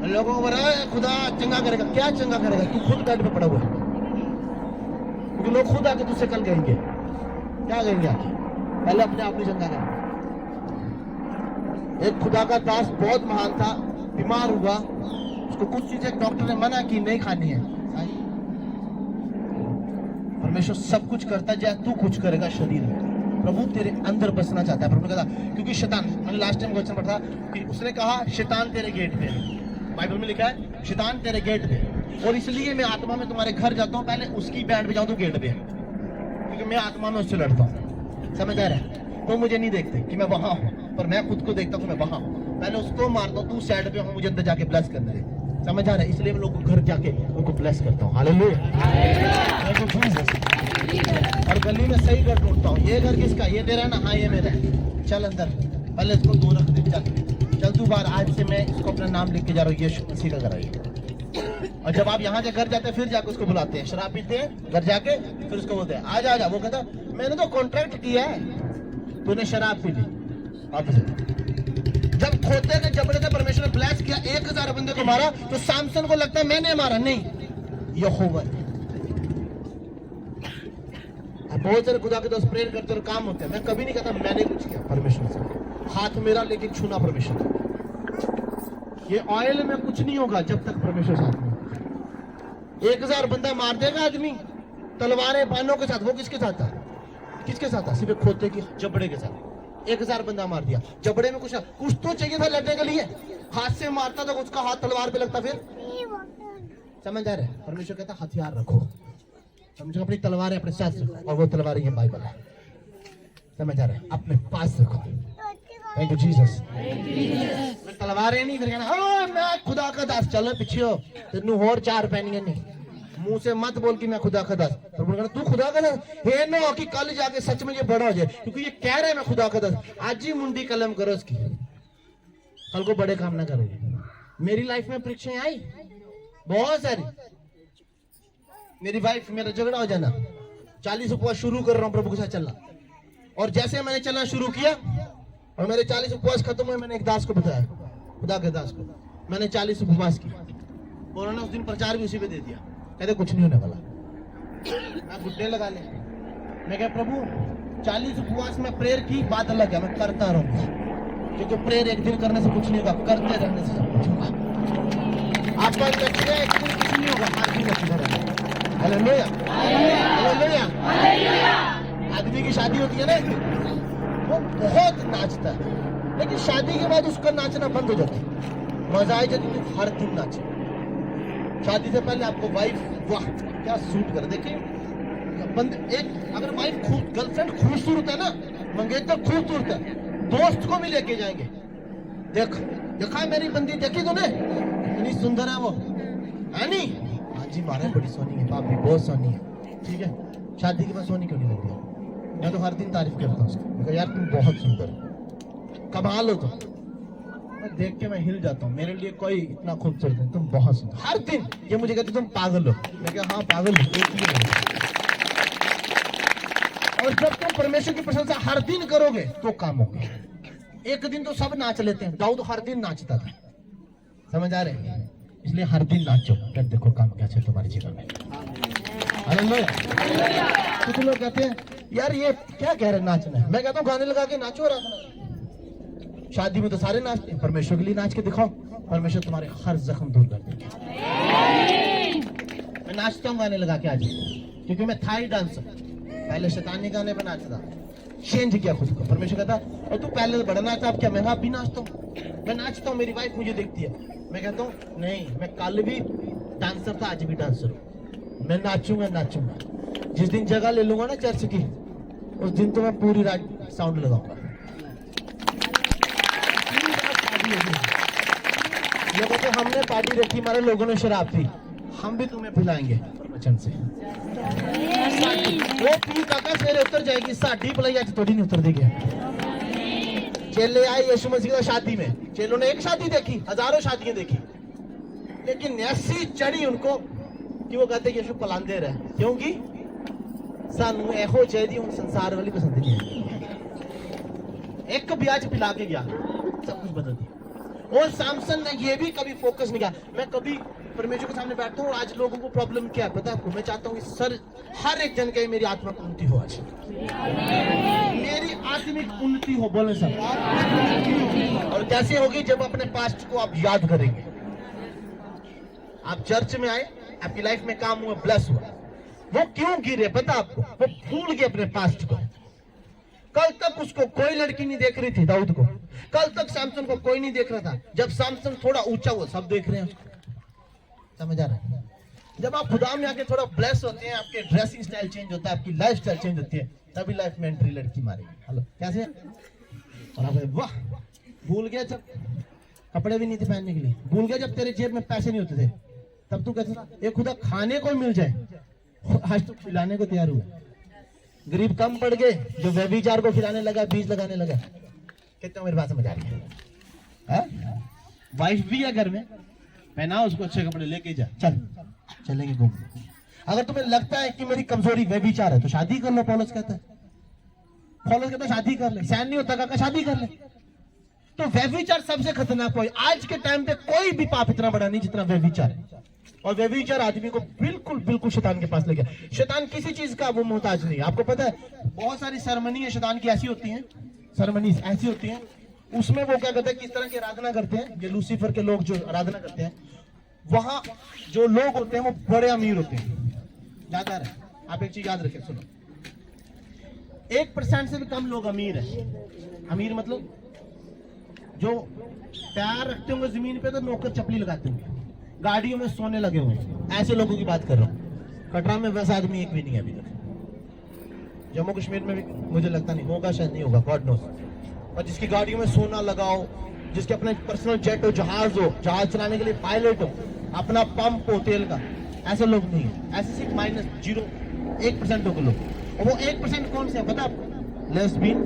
लोगों को बोला खुदा चंगा करेगा, क्या चंगा करेगा? तू खुद बेड पे पड़ा हुआ है, क्योंकि लोग खुद आके तुझसे कल कहेंगे, क्या कहेंगे आके? पहले अपने आप नहीं चंगा करेगा। एक खुदा का दास बहुत महान था, बीमार हुआ, उसको कुछ चीजें डॉक्टर ने मना की नहीं खानी है। परमेश्वर सब कुछ करता है, चाहे तू कुछ करेगा शरीर में। प्रभु तेरे अंदर बसना चाहता है। प्रभु ने कहा, क्योंकि शैतान, मैंने लास्ट टाइम क्वेश्चन पढ़ा कि उसने कहा शैतान तेरे गेट पे, बाइबल में लिखा है शैतान तेरे गेट पे, और इसलिए मैं आत्मा में तुम्हारे घर जाता हूँ, पहले उसकी बैंड बजाऊं तो गेट पे। क्योंकि मैं आत्मा में उससे लड़ता हूँ, समझ आ रहा है? वो मुझे नहीं देखते कि मैं वहां हूँ, पर मैं खुद को देखता हूँ कि मैं वहां हूँ। पहले उसको मारता हूँ, तू साइड पे हूँ, मुझे अंदर जाके ब्लेस करने दे, समझ आ रहा है? इसलिए मैं लोगों को घर जाके उनको ब्लेस करता हूँ। हालेलुया। और गली में सही घर ढूंढता हूँ, ये घर किसका, ये तेरा ना, हाँ ये मेरा है, चल अंदर, पहले इसको दो रख दे, चल तू बाहर, आज से मैं इसको अपना नाम लिख के जा रहा हूँ, यीशु मसीह का घर है। और जब आप यहाँ से घर जाते हैं फिर जाके उसको बुलाते हैं, शराब पीते हैं, घर जाके फिर उसको बोलते हैं आजा आजा, वो कहता मैंने तो कॉन्ट्रैक्ट किया है, तूने शराब पी ली। जब खोते के जबड़े से परमेश्वर ने ब्लेस किया, 1000 बंदे को मारा, तो सामसन को लगता है मैंने मारा, नहीं, यहोवा। बहुत सारे खुदा के दोस्त प्रेयर करते और काम होते हैं, मैं कभी नहीं कहता मैंने कुछ किया, परमेश्वर से हाथ मेरा लेकिन छूना परमेश्वर। ये ऑयल में कुछ नहीं होगा जब तक परमेश्वर साथ में। 1000 बंदा मार देगा आदमी तलवारें बानों के साथ, वो किसके साथ था, किसके साथ था, सिर्फ खोते के जबड़े के साथ। 1000 बंदा मार दिया, जबड़े में कुछ तो चाहिए था लड़ने के लिए, हाथ से मारता तो उसका हाथ तलवार पे लगता, फिर समझ आ रहा है? परमेश्वर कहता हथियार रखो, समझो, अपनी तलवार है अपने साथ रखो, और वो तलवार ये बाइबल है, समझ आ रहा है? अपने पास रखो। Thank you Jesus. तलवारें नहीं, फिर कहना मैं खुदा का दास, चलो पीछे हो, तेनू और 4 पहनिए नहीं, मुंह से मत बोल कि मैं खुदा का दास। तू खुदा का दास हे ना हो कि कल जाके सच में ये बड़ा हो जाए, क्योंकि ये कह रहा है मैं खुदा का दास। आज ही मुंडी कलम करो इसकी, कल को बड़े काम ना करोगे। मेरी लाइफ में परीक्षाएं आई बहुत सारी, मेरी वाइफ मेरा झगड़ा हो जाना, 40 उपवास शुरू कर रहा हूँ प्रभु के साथ चलना, और जैसे मैंने चलना शुरू किया और मेरे 40 उपवास खत्म हुए, मैंने एक दास को बताया, खुदा के दास को, मैंने 40 उपवास किया, उन्होंने उस दिन प्रचार भी उसी पे दे दिया, कहते कुछ नहीं होने वाला। मैं गुड्डे लगा ले, मैं क्या प्रभु 40 उपवास में प्रेयर की बात अलग है, मैं करता रहूंगा, क्योंकि प्रेयर एक दिन करने से कुछ नहीं होगा, करते रहने से सब कुछ होगा। आपका एक दिन कुछ नहीं होगा, हर दिन अच्छा रहेगा। Hallelujah, hallelujah, hallelujah. आदमी की शादी होती है ना एक दिन, वो बहुत नाचता है, लेकिन शादी के बाद उसका नाचना बंद हो जाता है। मजा आए जब तुम हर दिन नाचे। शादी से पहले आपको वाइफ, वाह क्या सूट कर, देखे बंद, एक अगर वाइफ गर्लफ्रेंड खूबसूरत है ना, मंगेतर खूबसूरत है, दोस्त को भी लेके जाएंगे, देखा मेरी बंदी, देखी तूने इतनी सुंदर है वो, है नहीं? हाँ जी मारे बड़ी सोनी है, भाभी बहुत सोनी है, ठीक है, शादी के बाद सोनी क्यों नहीं लगती है? मैं तो हर दिन तारीफ करता हूँ उसकी, यार तुम बहुत सुंदर हो, कमाल हो तुम, मैं देख के मैं हिल जाता हूँ, मेरे लिए कोई इतना खूबसूरत नहीं, तुम बहुत सुंदर। हर दिन ये मुझे कहते तुम पागल हो, मैं क्या हाँ पागल हो, एक ही। और जब तुम परमेश्वर की प्रशंसा हर दिन करोगे तो काम होगा। एक दिन तो सब नाच लेते हैं, दाऊद हर दिन नाचता था, समझ आ रहे हैं? इसलिए हर दिन नाचो, फिर देखो काम कैसे तुम्हारे जीवन में। कुछ लोग कहते हैं यार ये क्या कह रहे नाचना है, मैं कहता हूँ गाने लगा के नाचो और नाचो। शादी में तो सारे नाचते हैं, परमेश्वर के लिए नाच के दिखाओ, परमेश्वर तुम्हारे हर जख्म दूर कर देंगे। मैं नाचता हूँ गाने लगा के आज, क्योंकि मैं था ही डांसर, पहले शैतानी गाने पे नाचता, चेंज किया खुद को। परमेश्वर कहता और तू पहले तो बड़ा नाचता, अब क्या? मैं भी नाचता हूँ, मैं नाचता हूँ, मेरी वाइफ मुझे देखती है, मैं कहता हूँ नहीं, मैं कल भी डांसर था, आज भी डांसर हूँ, मैं नाचूंगा नाचूंगा। जिस दिन जगह ले लूंगा ना चर्च की, उस दिन तो मैं पूरी रात साउंड लगाऊंगा। ये कहते हमने पार्टी रखी, हमारे लोगों ने शराब पी, हम भी तुम्हें पिलाएंगे वचन से। वो पी काका सवेरे उतर जाएगी, साड़ी भलाई आज थोड़ी नहीं उतर देगी। चेले आए यीशु मसीह की शादी में, चेलों ने एक शादी देखी, हजारों शादियां देखी, लेकिन ऐसी चढ़ी उनको कि वो कहते यीशु पलांदे रहे, क्योंकि सानू एहो चाहिए उन संसार वाली पसंद नहीं है। एक ब्याज पिला के गया, सब कुछ बदल दिया। और सामसन ने ये भी कभी फोकस नहीं किया। मैं कभी परमेश्वर के सामने बैठता हूँ, आज लोगों को प्रॉब्लम क्या है पता है आपको? मैं चाहता हूँ सर हर एक जन के मेरी आत्मा की उन्नति हो, आज मेरी आत्मिक उन्नति हो, बोले सब। और कैसे होगी? जब अपने पास्ट को आप याद करेंगे। आप चर्च में आए, आपकी लाइफ में काम हुआ, ब्लेस हुआ, वो क्यों गिरे पता आपको? वो भूल गए अपने पास्ट को। कल तक उसको कोई लड़की नहीं देख रही थी, दाऊद को। कल तक सैमसन को कोई नहीं देख रहा था। जब सैमसन थोड़ा ऊंचा हुआ, सब देख रहे हैं उसको। समझ आ रहा है? जब आप खुदा में आके थोड़ा ब्लेस होते हैं, आपके ड्रेसिंग स्टाइल चेंज होता है, आपकी लाइफ स्टाइल चेंज होती है, तभी लाइफ में एंट्री लड़की मारेगी। हेलो कैसे? और आप वाह, भूल गया जब कपड़े भी नहीं थे पहनने के लिए, भूल गया जब तेरे जेब में पैसे नहीं होते थे, तब तू कहते था ये खुदा खाने को मिल जाए, आज तो खिलाने को तैयार हुआ। गरीब कम पड़ गए, जो व्यभिचार को खिलाने लगा, बीज लगाने लगा। कितना मेरी बात समझ आ रही है? वाइफ भी है घर में, पहना उसको अच्छे कपड़े, लेके जा, चल चलेंगे घूमने। अगर तुम्हें लगता है कि मेरी कमजोरी व्यभिचार है तो शादी कर लो, पौलुस कहता है। पौलुस कहता है शादी कर ले, सहन नहीं होता का शादी कर ले। तो व्यभिचार सबसे खतरनाक कोई आज के टाइम पे कोई भी पाप इतना बड़ा नहीं जितना व्यभिचार है। और व्यभिचार आदमी को बिल्कुल बिल्कुल शैतान के पास ले गया। शैतान किसी चीज का वो मोहताज नहीं है। आपको पता है बहुत सारी सेरेमनी है शैतान की ऐसी होती हैं, सेरेमनीज ऐसी होती हैं, उसमें वो क्या करते हैं, किस तरह की आराधना करते हैं, ये लूसीफर के लोग जो आराधना करते हैं, वहां जो लोग होते हैं वो बड़े अमीर होते हैं। याद आ रहा है? आप एक चीज याद रखें, सुनो, 1% से भी कम लोग अमीर है। अमीर मतलब जो पैर रखते होंगे जमीन पे तो नौकर चपली लगाते होंगे, गाड़ियों में सोने लगे हुए, ऐसे लोगों की बात कर रहा हूँ। कटरा में वैसा आदमी एक भी नहीं है अभी तक। जम्मू कश्मीर में भी मुझे लगता नहीं होगा, शायद नहीं होगा, गॉड नोस। और जिसकी गाड़ियों में सोना लगाओ, जिसके अपने पर्सनल जेट हो, जहाज हो, जहाज चलाने के लिए पायलट हो, अपना पंप हो तेल का, ऐसे लोग नहीं है। ऐसे सिर्फ -0.1% लोग। और वो 1% कौन से है पता आपको? लेस्बियन,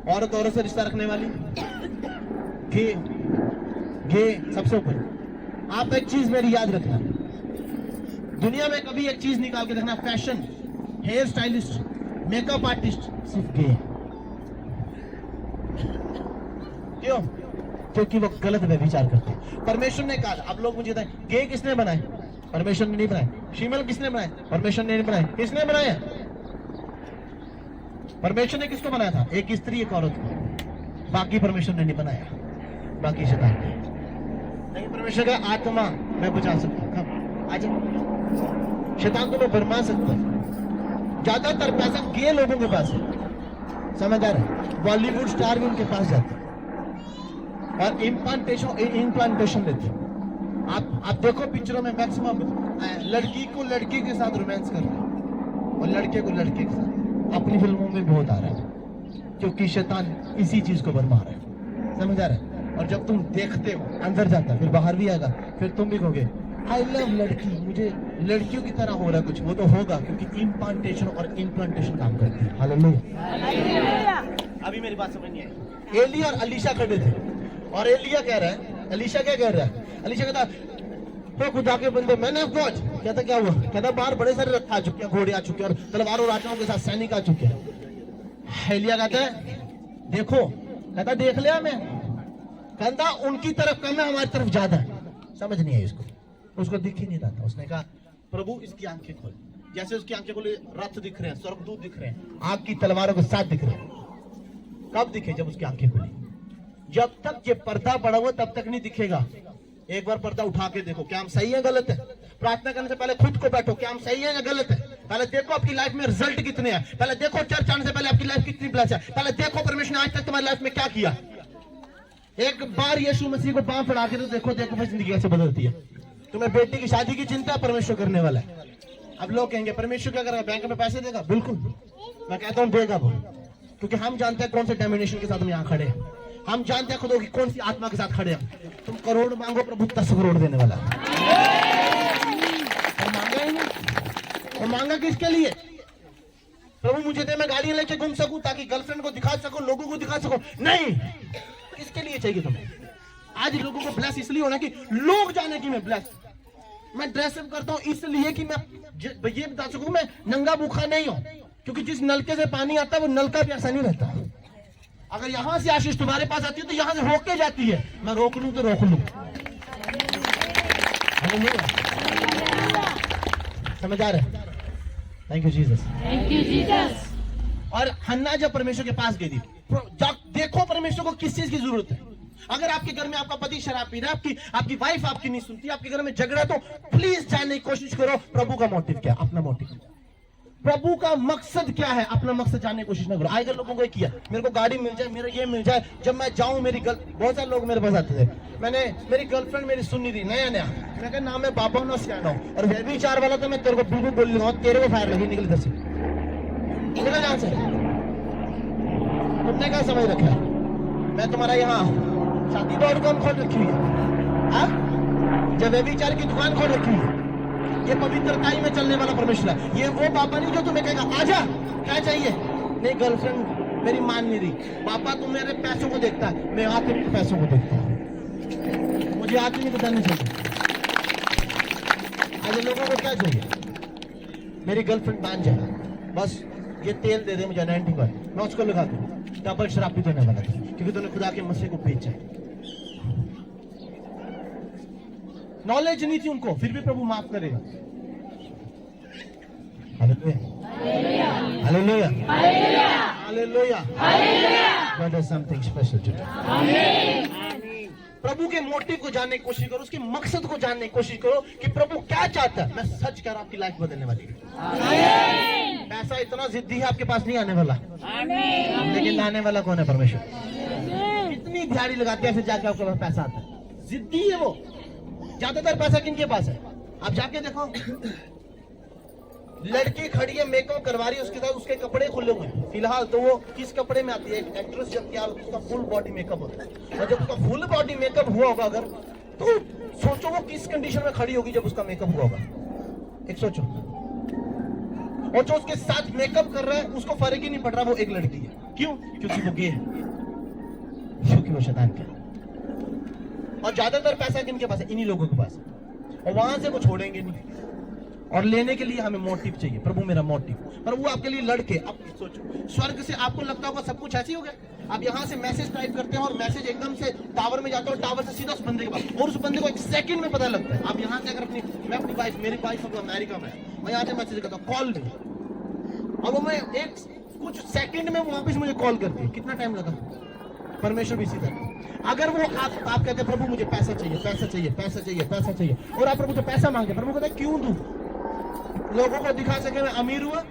औरत औरत से रिश्ता रखने वाली, गे सबसे ऊपर। आप एक चीज मेरी याद रखना, दुनिया में कभी एक चीज निकाल के देखना, fashion, hair stylist, makeup artist सिर्फ गे। क्यों? क्योंकि वो गलत व्यभिचार करते हैं। परमेश्वर ने कहा, अब लोग मुझे बताएं गे किसने बनाए? परमेश्वर ने नहीं बनाए। शीमल किसने बनाए? परमेश्वर ने नहीं बनाए। किसने बनाया? परमेश्वर ने किसको बनाया था? एक स्त्री एक औरत को। बाकी परमेश्वर ने नहीं बनाया, बाकी शैतान ने। नहीं, परमेश्वर का आत्मा मैं बचा सकता हूँ, आज शैतान को मैं भरमा सकता हूँ। ज्यादातर पैसा गे लोगों के पास है, समझ आ रहा है? बॉलीवुड स्टार भी उनके पास जाते हैं और इम्प्लांटेशन लेते हैं। आप देखो पिक्चरों में मैक्सिमम लड़की को लड़के के साथ रोमांस कर रहे हैं और लड़के को लड़के के साथ। अपनी फिल्मों में बहुत आ रहा है क्योंकि शैतान इसी चीज को भरमा रहा है, समझ आ रहा है? और जब तुम देखते हो अंदर जाता, फिर बाहर भी आएगा, फिर तुम भी कहोगे आई लव लड़की, मुझे लड़कियों की तरह हो रहा है कुछ। वो तो होगा क्योंकि इम्प्लांटेशन और इम्प्लांटेशन काम करती है। हालेलुया। अभी मेरी बात समझ नहीं आई। एली और अलीशा खड़े थे और एलिया कह रहा है, अलीशा क्या कह रहा है? अलीशा कहता तो खुदा के बंदे, मैंने गॉड। कहता क्या हुआ? कहता बाहर बड़े सारे रथ आ चुके हैं, घोड़े आ चुके हैं और तलवार और राजाओं के साथ सैनिक आ चुके हैं। एलिया कहता है देखो, कहता देख लिया मैं, कहता उनकी तरफ कम है, हमारी तरफ ज्यादा है। समझ नहीं आई इसको, उसको दिख ही नहीं रहा था। उसने कहा प्रभु इसकी आंखें खोल। जैसे उसकी आंखें खोली, रथ दिख रहे हैं, स्वर्गदूत दिख रहे हैं, आग की तलवारों के साथ दिख रहे हैं। कब दिखे? जब उसकी आंखें खुली। जब तक ये पर्दा पड़ा हुआ तब तक नहीं दिखेगा। एक बार पर्दा उठा के देखो, क्या हम सही है गलत है? प्रार्थना करने से पहले खुद को बैठो, क्या हम सही है या गलत है? पहले देखो आपकी लाइफ में रिजल्ट कितने हैं। पहले देखो चर्च आने से पहले आपकी लाइफ कितनी ब्लेस है। पहले देखो परमेश्वर ने आज तक तुम्हारी लाइफ में क्या किया। एक बार यीशु मसीह को पांव पड़ा के तो देखो देखो जिंदगी कैसे बदलती है। तुम्हें बेटी की शादी की चिंता, परमेश्वर करने वाला है। अब लोग कहेंगे परमेश्वर क्या करेगा? बैंक में पैसे देगा। बिल्कुल, मैं कहता हूँ देगा वो, क्योंकि हम जानते हैं कौन से डेमिनेशन के साथ हम यहाँ खड़े हैं। हम जानते हैं खुद की कौन सी आत्मा के साथ खड़े हैं। तुम करोड़ मांगो, प्रभु 10 करोड़ देने वाला है। और मांगा ही नहीं। और मांगा किसके लिए? प्रभु मुझे दे, मैं गाड़ियां लेके घूम सकूं ताकि गर्लफ्रेंड को दिखा सकूं, लोगों को दिखा सकूं। नहीं, किसके लिए चाहिए तुम्हें? आज लोगों को ब्लेस इसलिए होना कि लोग जाने की मैं ब्लेस। मैं ड्रेसअप करता हूँ इसलिए कि मैं ये बता सकूं मैं नंगा भूखा नहीं हूं, क्योंकि जिस नलके से पानी आता है वो नलका भी ऐसा नहीं रहता। अगर यहां से आशीष तुम्हारे पास आती है तो यहां से होके जाती है। मैं रोक लूं तो रोक लूं। समझ आ रहा है? Thank you Jesus, thank you Jesus. और हन्ना जब परमेश्वर के पास गई थी, देखो परमेश्वर को किस चीज की जरूरत है। अगर आपके घर में आपका पति शराब पी रहा है, आपकी वाइफ आपकी नहीं सुनती, आपके घर में झगड़ा, तो प्लीज जानने की कोशिश करो प्रभु का मोटिव क्या, अपना मोटिव, प्रभु का मकसद क्या है, अपना मकसद जानने की कोशिश ना करो। आजकल लोगों को किया, मेरे को गाड़ी मिल जाए, मेरा ये मिल जाए, जब मैं जाऊं मेरी बहुत सारे लोग मेरे पास आते थे, मेरी गर्लफ्रेंड मेरी सुननी थी, नया नया मैं कहा ना मैं बाबा हूं ना सियाना हूं, और व्यभिचार वाला तो मैं तेरे को बिल्कुल गोली लगाऊं, तेरे को फायर लगी, निकल इधर से, निकल जान से। तुमने क्या समझ रखा है मैं तुम्हारा यहाँ शादी.com खोल रखी हुई है, हाँ? जब व्यभिचार की दुकान खोल रखी हुई है। ये पवित्रताई में चलने वाला परमेश्वर है। ये वो पापा नहीं जो तुम्हें कहेगा आजा क्या चाहिए, नहीं गर्लफ्रेंड मेरी मान नहीं रही, पापा तुम मेरे पैसों को देखता है, मैं आत्मिक पैसों को देखता हूँ, मुझे आत्मिक बताना चाहिए। आज लोगों को क्या चाहिए, मेरी गर्लफ्रेंड मान जाए, बस ये तेल दे दे मुझे अनॉइंटिंग ऑयल, मैं उसको लगा दूं, डबल शराब भी देने वाला था, क्योंकि तूने खुदा के मसीह को बेचा। नॉलेज नहीं थी उनको, फिर भी प्रभु माफ करेगा। Hallelujah, hallelujah, hallelujah, God has something special to do. प्रभु के मोटिव को जानने की कोशिश करो, उसके मकसद को जानने की कोशिश करो कि प्रभु क्या चाहता है। मैं सच कह रहा हूं, आपकी लाइफ बदलने वाली है। पैसा इतना जिद्दी है आपके पास नहीं आने वाला, लेकिन लाने वाला कौन है, परमेश्वर। कितनी दिहाड़ी लगाते हैं फिर जाके आपके पास पैसा आता है, जिद्दी है वो। ज्यादातर पैसा किनके पास है, आप जाके देखो, लड़की खड़ी है मेकअप करवा रही है, उसके साथ उसके कपड़े खुले हुए हैं। फिलहाल तो वो किस कपड़े में आती है, एक एक्ट्रेस जब तैयार होती है उसका फुल बॉडी मेकअप होता है, और जब उसका फुल बॉडी मेकअप हुआ होगा अगर, तो सोचो वो किस कंडीशन में खड़ी होगी जब उसका मेकअप हुआ होगा, एक सोचो। और जो उसके साथ मेकअप कर रहा है उसको फर्क ही नहीं पड़ रहा वो एक लड़की है, क्यों, क्योंकि वो गे है, क्योंकि वो शैतान का। और ज्यादातर पैसा किनके पास है, इन्हीं लोगों के पास है, और वहां से वो छोड़ेंगे नहीं। और लेने के लिए हमें मोटिव चाहिए, प्रभु मेरा मोटिव, पर वो आपके लिए लड़के। अब सोचो, स्वर्ग से आपको लगता होगा सब कुछ ऐसे ही हो गया। आप यहाँ से मैसेज टाइप करते हैं और मैसेज एकदम से टावर में जाता है, और टावर से सीधा उस बंदे के पास, और उस बंदे को एक सेकंड में पता लगता है। आप यहाँ से अगर मैं अपनी वाइफ, मेरी वाइफ अमेरिका में, मैं यहाँ से मैसेज करता हूँ कॉल में, और वो मैं एक कुछ सेकंड में वापस मुझे कॉल करती है। कितना टाइम लगा, परमेश्वर भी इसी तरह। अगर वो आप कहते हैं प्रभु मुझे पैसा चाहिए, पैसा चाहिए, पैसा चाहिए, पैसा चाहिए, और आप प्रभु से पैसा मांगते, प्रभु कहता है क्यों दूं, लोगों को दिखा सके मैं अमीर हुआ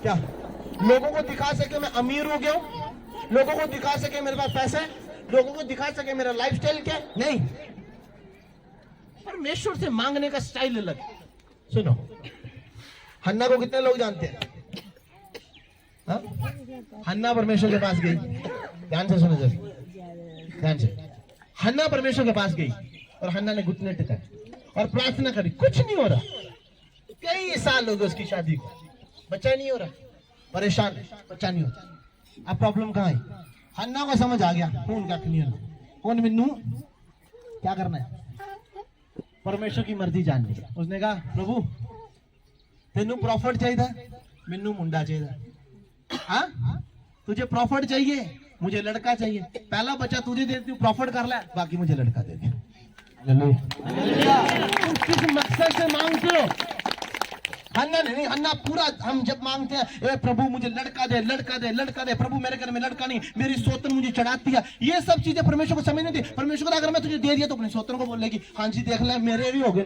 क्या, लोगों को दिखा सके मैं अमीर हो गया हूं, लोगों को दिखा सके मेरे पास पैसा है, लोगों को दिखा सके मेरा लाइफस्टाइल क्या, नहीं। परमेश्वर से मांगने का स्टाइल अलग। सुनो, हन्ना को कितने लोग जानते हैं, हाँ? हन्ना परमेश्वर के पास गई, ध्यान से सुनो जब, ध्यान से। हन्ना परमेश्वर के पास गई और हन्ना ने घुटने टिकाए और प्रार्थना करी, कुछ नहीं हो रहा। कई साल हो गए उसकी शादी को, बच्चा नहीं हो रहा, परेशान, बच्चा नहीं होता। अब प्रॉब्लम कहाँ है, हन्ना को समझ आ गया कौन क्या नहीं होना, कौन मिन्नू क्या करना है, परमेश्वर की मर्जी जाननी। उसने कहा प्रभु तेनू प्रॉफिट चाहिए, मिन्नू मुंडा चाहिए, हाँ तुझे प्रॉफिट चाहिए, मुझे लड़का चाहिए, पहला बच्चा तुझे देती हूँ, प्रॉफिट कर ले, बाकी मुझे लड़का दे दे। तुम किस मकसद से मांगते हो, हन्ना नहीं, हन्ना पूरा, हम जब मांगते हैं प्रभु मुझे लड़का दे, लड़का दे, लड़का दे, प्रभु मेरे घर में लड़का नहीं, मेरी सोतन मुझे चढ़ाती है, ये सब चीजें परमेश्वर को समझ नहीं थी। परमेश्वर को अगर मैं तुझे दे दिया तो अपनी सोतन को बोलेगी हाँ जी देख ले मेरे भी हो गए।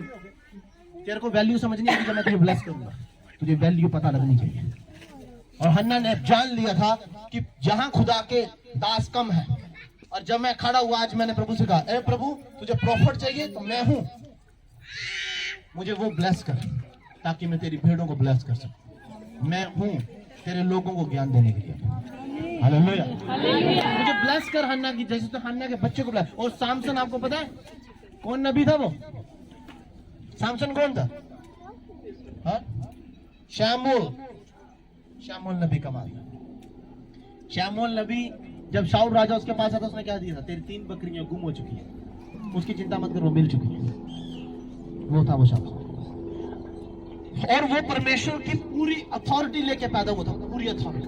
तेरे को वैल्यू समझनी है, जब मैं तुझे ब्लेस करूंगा, तुझे वैल्यू पता लगनी चाहिए। और हन्ना ने जान लिया था कि जहां खुदा के दास कम है, और जब मैं खड़ा हुआ आज मैंने प्रभु से कहा ए प्रभु तुझे प्रॉफिट चाहिए तो मैं हूं, मुझे वो ब्लेस कर ताकि मैं तेरी भेड़ों को ब्लेस कर सकूं, मैं हूं तेरे लोगों को ज्ञान देने के लिए। हालेलुया, मुझे ब्लेस कर हन्ना की जैसे, तो हन्ना के बच्चे को ब्लेस। और सामसन आपको पता है कौन नबी था, वो सामसन कौन था, हाँ? शामूल नबी का माता। शामूल नबी जब शाऊल राजा उसके पास आता, उसने क्या दिया था, तेरी 3 बकरियां गुम हो चुकी है, उसकी चिंता मत कर वो मिल चुकी है। वो था वो शामूल, और वो परमेश्वर की पूरी अथॉरिटी लेके पैदा हुआ था, पूरी अथॉरिटी।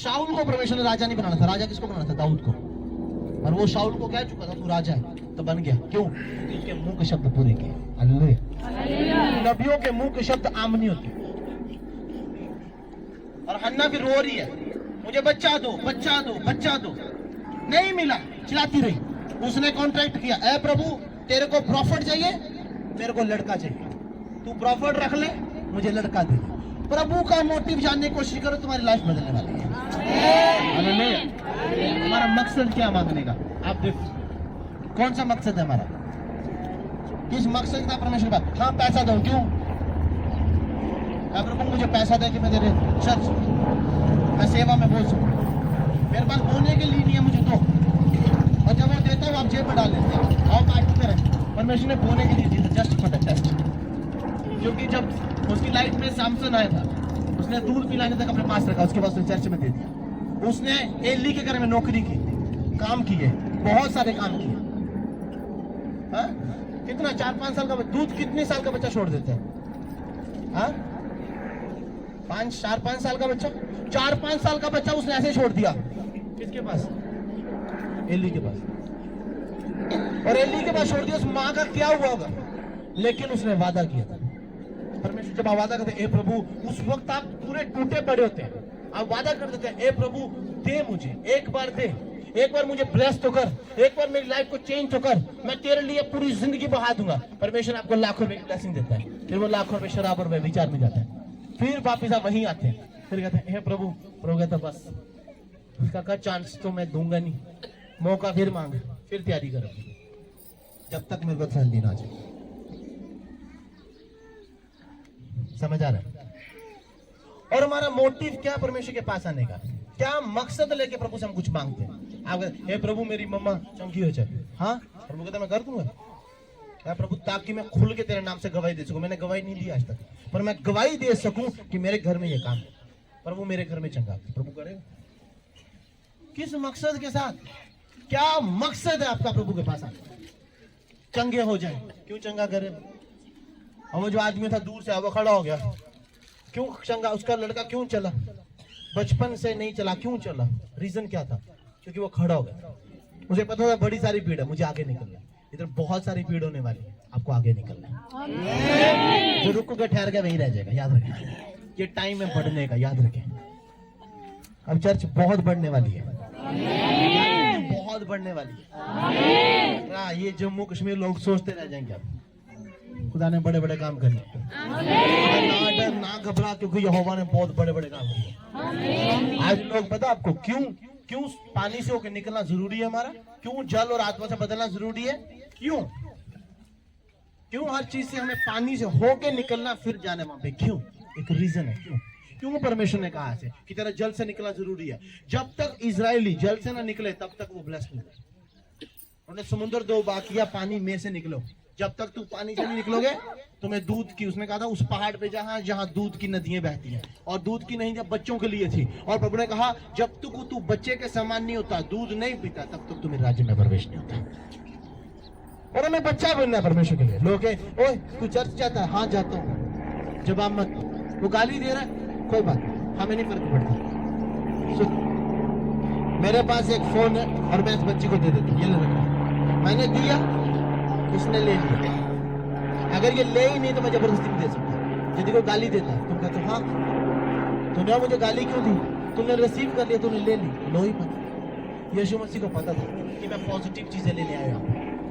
शाऊल को परमेश्वर ने राजा नहीं बनाना था, राजा किसको बनाना था, दाऊद को, और वो शाऊल को कह चुका था तू राजा है, तो बन गया। क्यों, क्योंकि उसके मुंह के शब्द पूरे किए। हालेलुया, नबियों के मुंह के शब्द आम नहीं होते। और हन्ना भी रो रही है, मुझे बच्चा दो, बच्चा दो, बच्चा दो, नहीं मिला, चिल्लाती रही। उसने कॉन्ट्रैक्ट किया, ऐ प्रभु तेरे को प्रॉफिट चाहिए, मेरे को लड़का चाहिए, तू प्रॉफिट रख ले, मुझे लड़का दे। प्रभु का मोटिव जानने की कोशिश करो, तुम्हारी लाइफ बदलने वाली है। हमारा मकसद क्या मांगने का, आप देखो कौन सा मकसद है हमारा, किस मकसद का परमेश्वर के पास? हाँ पैसा दो, क्यों? प्रभु मुझे पैसा दे कि मैं तेरे चर्च, मैं सेवा में बोल सकूं। मेरे पास बोलने के लिए नहीं है, मुझे दो। और जब वो देता हूँ आप जेब में डाल लेते हैं, आओ पार्टी करें। परमेश्वर ने बोलने के लिए दिया, जस्ट फॉर द टेस्ट। क्योंकि जब उसकी लाइफ में सैमसन आया था, उसने दूध पिलाने तक अपने पास रखा, उसके बाद उसने चर्च में दे दिया। उसने एली के घर में नौकरी की, काम किए, बहुत सारे काम किए। हाँ? कितना 4-5 साल का दूध कितने साल का बच्चा छोड़ देते हैं? हाँ? 4-5 साल का बच्चा, 4-5 साल का बच्चा उसने ऐसे छोड़ दिया। किसके पास? एली के पास। और एली के पास छोड़ दिया। उस माँ का क्या हुआ होगा? लेकिन उसने वादा किया था। परमेश्वर जब आप वादा करते हैं, ए प्रभु, उस वक्त आप पूरे टूटे पड़े होते हैं, आप वादा कर देते हैं, ए प्रभु दे मुझे, एक बार दे, एक बार मुझे ब्लेस तो कर, एक बार मेरी लाइफ को चेंज तो कर, मैं तेरे लिए पूरी जिंदगी बहा दूंगा। परमेश्वर आपको लाखों रुपए की ब्लेसिंग देता है, फिर वो लाखों रुपए शराब और व्यभिचार में जाता है। फिर वापिस आप वहीं आते हैं, फिर कहते हैं, हे प्रभु, प्रभु कहता बस उसका का चांस तो मैं दूंगा नहीं, मौका फिर मांग, फिर तैयारी करो, जब तक मेरे को तसल्ली ना जाए। समझ आ रहा है? और हमारा मोटिव क्या परमेश्वर के पास आने का? क्या मकसद लेके प्रभु से हम कुछ मांगते हैं? आप कहते, हे प्रभु मेरी मम्मा चंकी हो जाए, हाँ प्रभु कहता मैं कर दूंगा। क्या प्रभु? ताकि मैं खुल के तेरे नाम से गवाही दे सकूं। मैंने गवाही नहीं दी आज तक, पर मैं गवाही दे सकूं कि मेरे घर में ये काम है, प्रभु मेरे घर में चंगा, प्रभु करेगा। किस मकसद के साथ? क्या मकसद है आपका प्रभु के पास आने? चंगे हो जाए, क्यों चंगा करे? और वो जो आदमी था दूर से, वो खड़ा हो गया, क्यों चंगा? उसका लड़का क्यों चला? बचपन से नहीं चला, क्यों चला? रीजन क्या था? क्योंकि वो खड़ा हो गया। मुझे पता था बड़ी सारी भीड़ है, मुझे आगे निकलना है, इधर बहुत सारी भीड़ होने वाली है, आपको आगे निकलना है। जो रुक के ठहर गया वहीं रह जाएगा, याद रखें। ये टाइम है बढ़ने का, याद रखें। अब चर्च बहुत बढ़ने वाली है, बहुत बढ़ने वाली है। ये जम्मू कश्मीर लोग सोचते रह जाएंगे, अब खुदा ने बड़े बड़े काम करने, ना डर ना घबरा, क्योंकि यहोवा ने बहुत बड़े बड़े काम किए। आज लोग पता आपको क्यों पानी से होकर निकलना जरूरी है हमारा? क्यों जल और आत्मा से बदलना जरूरी है? क्यों हर चीज से हमें पानी से होके निकलना, फिर जाने वहां पे? क्यों? एक रीजन है। क्यों परमेश्वर ने कहा है कि तेरा जल से निकलना जरूरी है? जब तक इजरायली जल से ना निकले तब तक वो ब्लेस्ड नहीं है। उन्होंने समुद्र 2 बार किया, पानी में से निकलो। जब तक तू पानी से नहीं निकलोगे तुम्हें दूध की, उसने कहा था उस पहाड़ पे जहां दूध की नदियां बहती हैं, और दूध की नहीं जब बच्चों के लिए थी, और प्रभु ने कहा जब तक तू बच्चे के समान नहीं होता, दूध नहीं पीता, तब तक तुम्हें राज्य में प्रवेश नहीं होता। और हमें बच्चा बनना है परमेश्वर के लिए। लोग ओए तू चर्च जाता है? हाँ जाता हूँ। जवाब मत। वो गाली दे रहा है, कोई बात हमें नहीं फर्क पड़ता। मेरे पास एक फोन है और मैं इस बच्ची को दे देता हूँ, ये ले रखा, मैंने दिया, उसने ले लिया। अगर ये ले ही नहीं तो मैं जबरदस्ती नहीं दे सकता। यदि कोई गाली देता है तुम कहते हो हाँ तूने मुझे गाली क्यों दी? तुमने रिसीव कर लिया, तूने ले ली, लो ही मत। यीशु मसीह को पता था कि मैं पॉजिटिव चीजें लेने आया हूँ,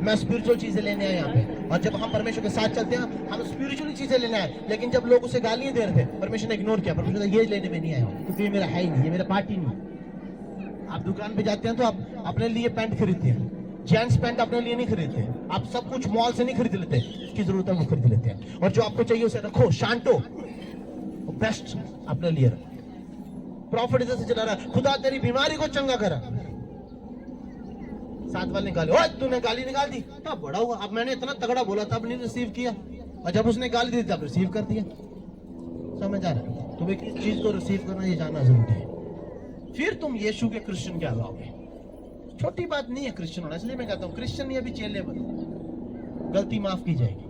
मैं स्पिरिचुअल चीजें लेने आया यहाँ पे। और जब हम परमेश्वर के साथ चलते हैं हम स्पिरिचुअल चीजें लेने आए। लेकिन जब लोग उसे गालियां दे रहे थे, परमेश्वर ने इग्नोर किया। परमेश्वर ये लेने में नहीं आया हूँ क्योंकि ये मेरा है ही नहीं, ये मेरा पार्टी नहीं। आप दुकान पे जाते हैं तो आप अपने लिए पैंट खरीदते हैं, जेंट्स पैंट अपने लिए नहीं खरीदते। आप सब कुछ मॉल से नहीं खरीद लेते, जिसकी जरूरत है वो खरीद लेते हैं। और जो आपको चाहिए उसे रखो, शांतो बेस्ट अपने लिए रखो। प्रॉफिट इधर से चला रहा है, खुदा तेरी बीमारी को चंगा करा। साथ वाले निकाले, ओए तूने गाली निकाल दी, तब बड़ा हुआ। अब मैंने इतना तगड़ा बोला तब नहीं रिसीव किया, और जब उसने गाली दी तब रिसीव कर दिया। समझ आ रहा है? तुम्हें किस चीज को रिसीव करना ये जानना जरूरी है, फिर तुम यीशु के क्रिश्चियन कहलाओगे। छोटी बात नहीं है क्रिश्चियन होना, इसलिए मैं कहता हूँ क्रिश्चियन नहीं अभी चेले बनो, गलती माफ की जाएगी,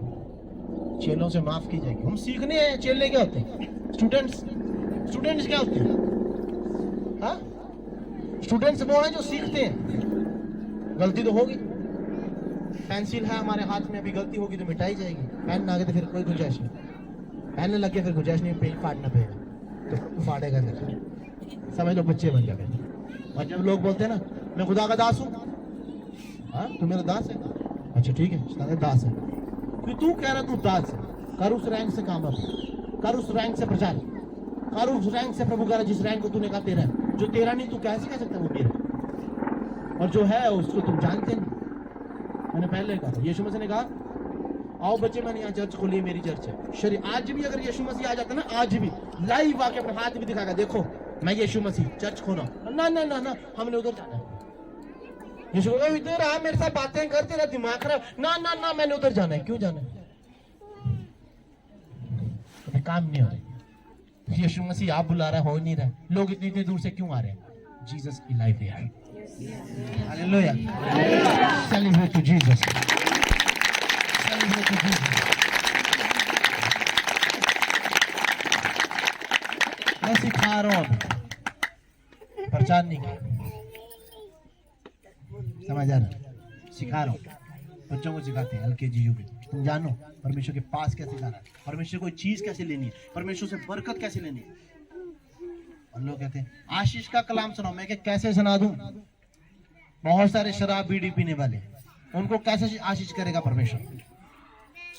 चेलों से माफ की जाएगी। हम सीखने हैं, चेले क्या होते हैं? स्टूडेंट्स क्या होते हैं? हाँ, स्टूडेंट्स वो हैं जो सीखते हैं। गलती तो होगी, पेंसिल है हमारे हाथ में, अभी गलती होगी तो मिटाई जाएगी। पेन ना आगे तो फिर कोई गुंजाइश नहीं, पेन लग गया फिर गुंजाइश नहीं, पेन फाड़ना पड़ेगा तो फाड़ेगा नहीं। समझ लो बच्चे बन जाते। और जब लोग बोलते हैं ना मैं खुदा का दास हूँ, हाँ तू मेरा दास है, अच्छा ठीक है दास है, क्यों तू कह रहा तू दास है? कर उस रैंक से काम, कर उस रैंक से प्रचार, कर उस रैंक से प्रभु कर, जिस रैंक को तूने कहा तेरा है। जो तेरा नहीं तू कैसे कह सकता वो मेरा, और जो है उसको तुम जानते नहीं। मैंने पहले कहा था, यीशु मसीह ने कहा आओ बच्चे, मैंने यहाँ चर्च खोली, मेरी चर्च है। शरीर आज भी अगर यीशु मसीह आ जाता ना, आज भी लाइव आके अपने हाथ भी दिखाएगा, देखो मैं यीशु मसीह, चर्च खोना। ना ना ना ना, हमने उधर जाना है। यीशु इधर आ, मेरे साथ बातें कर, तेरा दिमाग खराब। ना ना ना, मैंने उधर जाना है। क्यों जाना है? काम नहीं हो रहा। यीशु मसीह आप बुला रहा, हो नहीं रहा। लोग इतनी इतनी दूर से क्यों आ रहे हैं? जीसस की लाइफ है। Hallelujah, celebrate to Jesus, celebrate to Jesus. मैं सिखा रहा हूं, प्रचार नहीं किया, समझ आ रहा? सिखा रहा हूं, बच्चों को सिखाते हैं, LKG UKG। तुम जानो परमेश्वर के पास कैसे जाना है, परमेश्वर कोई चीज कैसे लेनी है, परमेश्वर से बरकत कैसे लेनी है। और लोग कहते हैं आशीष का कलाम सुनाओ। मैं कैसे सुना दूं? बहुत सारे शराब बीड़ी पीने वाले, उनको कैसे आशीष करेगा परमेश्वर?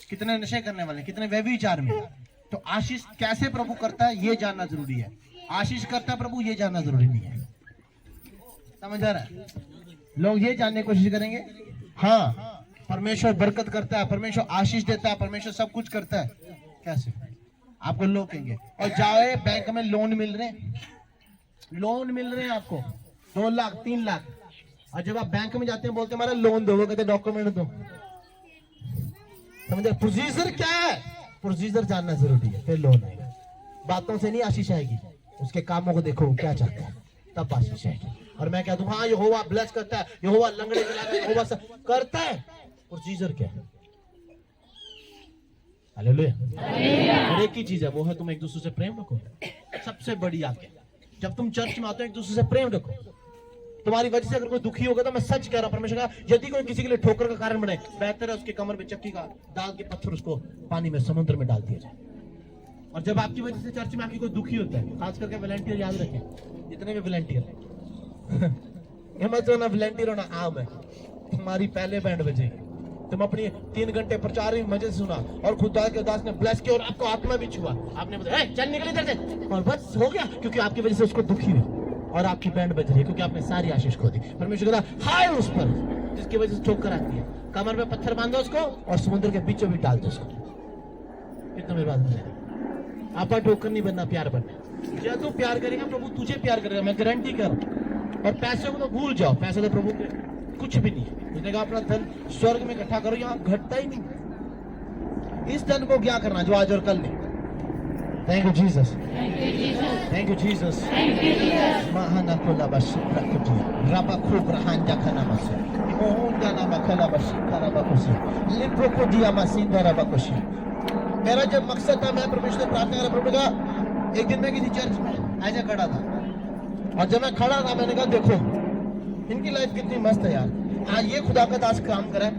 कितने नशे करने वाले, कितने व्यभिचार में। तो आशीष कैसे प्रभु करता है ये जानना जरूरी है। आशीष करता है प्रभु ये जानना जरूरी नहीं है। समझ आ रहा है? लोग ये जानने की कोशिश करेंगे, हाँ परमेश्वर बरकत करता है, परमेश्वर आशीष देता है, परमेश्वर सब कुछ करता है। कैसे? आपको लोग कहेंगे और जाओ बैंक में लोन मिल रहे हैं, लोन मिल रहे हैं आपको 2 लाख 3 लाख। और जब आप बैंक में जाते हैं बोलते हमारा लोन दो, वो कहते डॉक्यूमेंट दो। समझे? प्रोसीजर क्या है? प्रोसीजर जानना जरूरी है, फिर लोन आएगा। बातों से नहीं आशीष आएगी, उसके कामों को देखो क्या चाहता है, तब आशीष आएगी। और मैं कह दूं हाँ यहोवा ब्लेस करता है, यहोवा लंगड़े चलाता है, यहोवा सब करता है। प्रोसीजर क्या है? हालेलुया। और एक ही चीज है, वो है तुम एक दूसरे से प्रेम रखो। सबसे बड़ी आज्ञा, जब तुम चर्च में आते हो एक दूसरे से प्रेम रखो। तुम्हारी वजह से अगर कोई दुखी होगा तो मैं सच कह रहा हूं, परमेश्वर का यदि कोई किसी के लिए ठोकर का कारण बने, बेहतर है उसके कमर में चक्की का डाल के पत्थर उसको पानी में समुद्र में डाल दिया जाए। और जब आपकी वजह से चर्च में आपकी कोई दुखी होता है, खास करके वॉलंटियर याद रखें, जितने भी वॉलंटियर हिम्मत होना, वॉलंटियर होना आम है। तुम्हारी पहले बैंड बजेगी, तुम अपनी 3 घंटे प्रचार भी मजे से सुना और खुदा के दास ने ब्लेस किया और आपको आत्मा भी छुआ, आपने बताया चल निकल इधर से, और बस हो गया, क्योंकि आपकी वजह से उसको दुखी हुई और आपकी बैंड बज रही है, क्योंकि आपने सारी आशीष खो दी। परमेश्वर कहता हाय उस पर जिसकी वजह से ठोकर आती है, कमर में पत्थर बांधो उसको और समुद्र के बीचों बीच डाल दो उसको। कितना मेरी बात मिलेगी? आपका ठोकर नहीं बनना, प्यार बनना। जब तू प्यार करेगा प्रभु तुझे प्यार करेगा, मैं गारंटी कर। और पैसे को तो भूल जाओ, पैसे तो प्रभु के कुछ भी नहीं। उसने कहा अपना धन स्वर्ग में इकट्ठा करो, यहाँ घटता ही नहीं। इस धन को क्या करना जो आज और कल नहीं। Thank you Jesus, thank you Jesus. Mahana Cola बस रबा खूब रहांजा खाना बस ओंगा ना मखला बस रबा खुशी लिप्रो को दिया मसींदा रबा खुशी। मेरा जब मकसद था, मैं परमेश्वर से प्रार्थना कर प्रभु का। एक दिन मैं किसी चर्च में ऐसे खड़ा था और जब मैं खड़ा था मैंने कहा देखो इनकी लाइफ कितनी मस्त है यार। हाँ ये खुदा का दास काम करा है,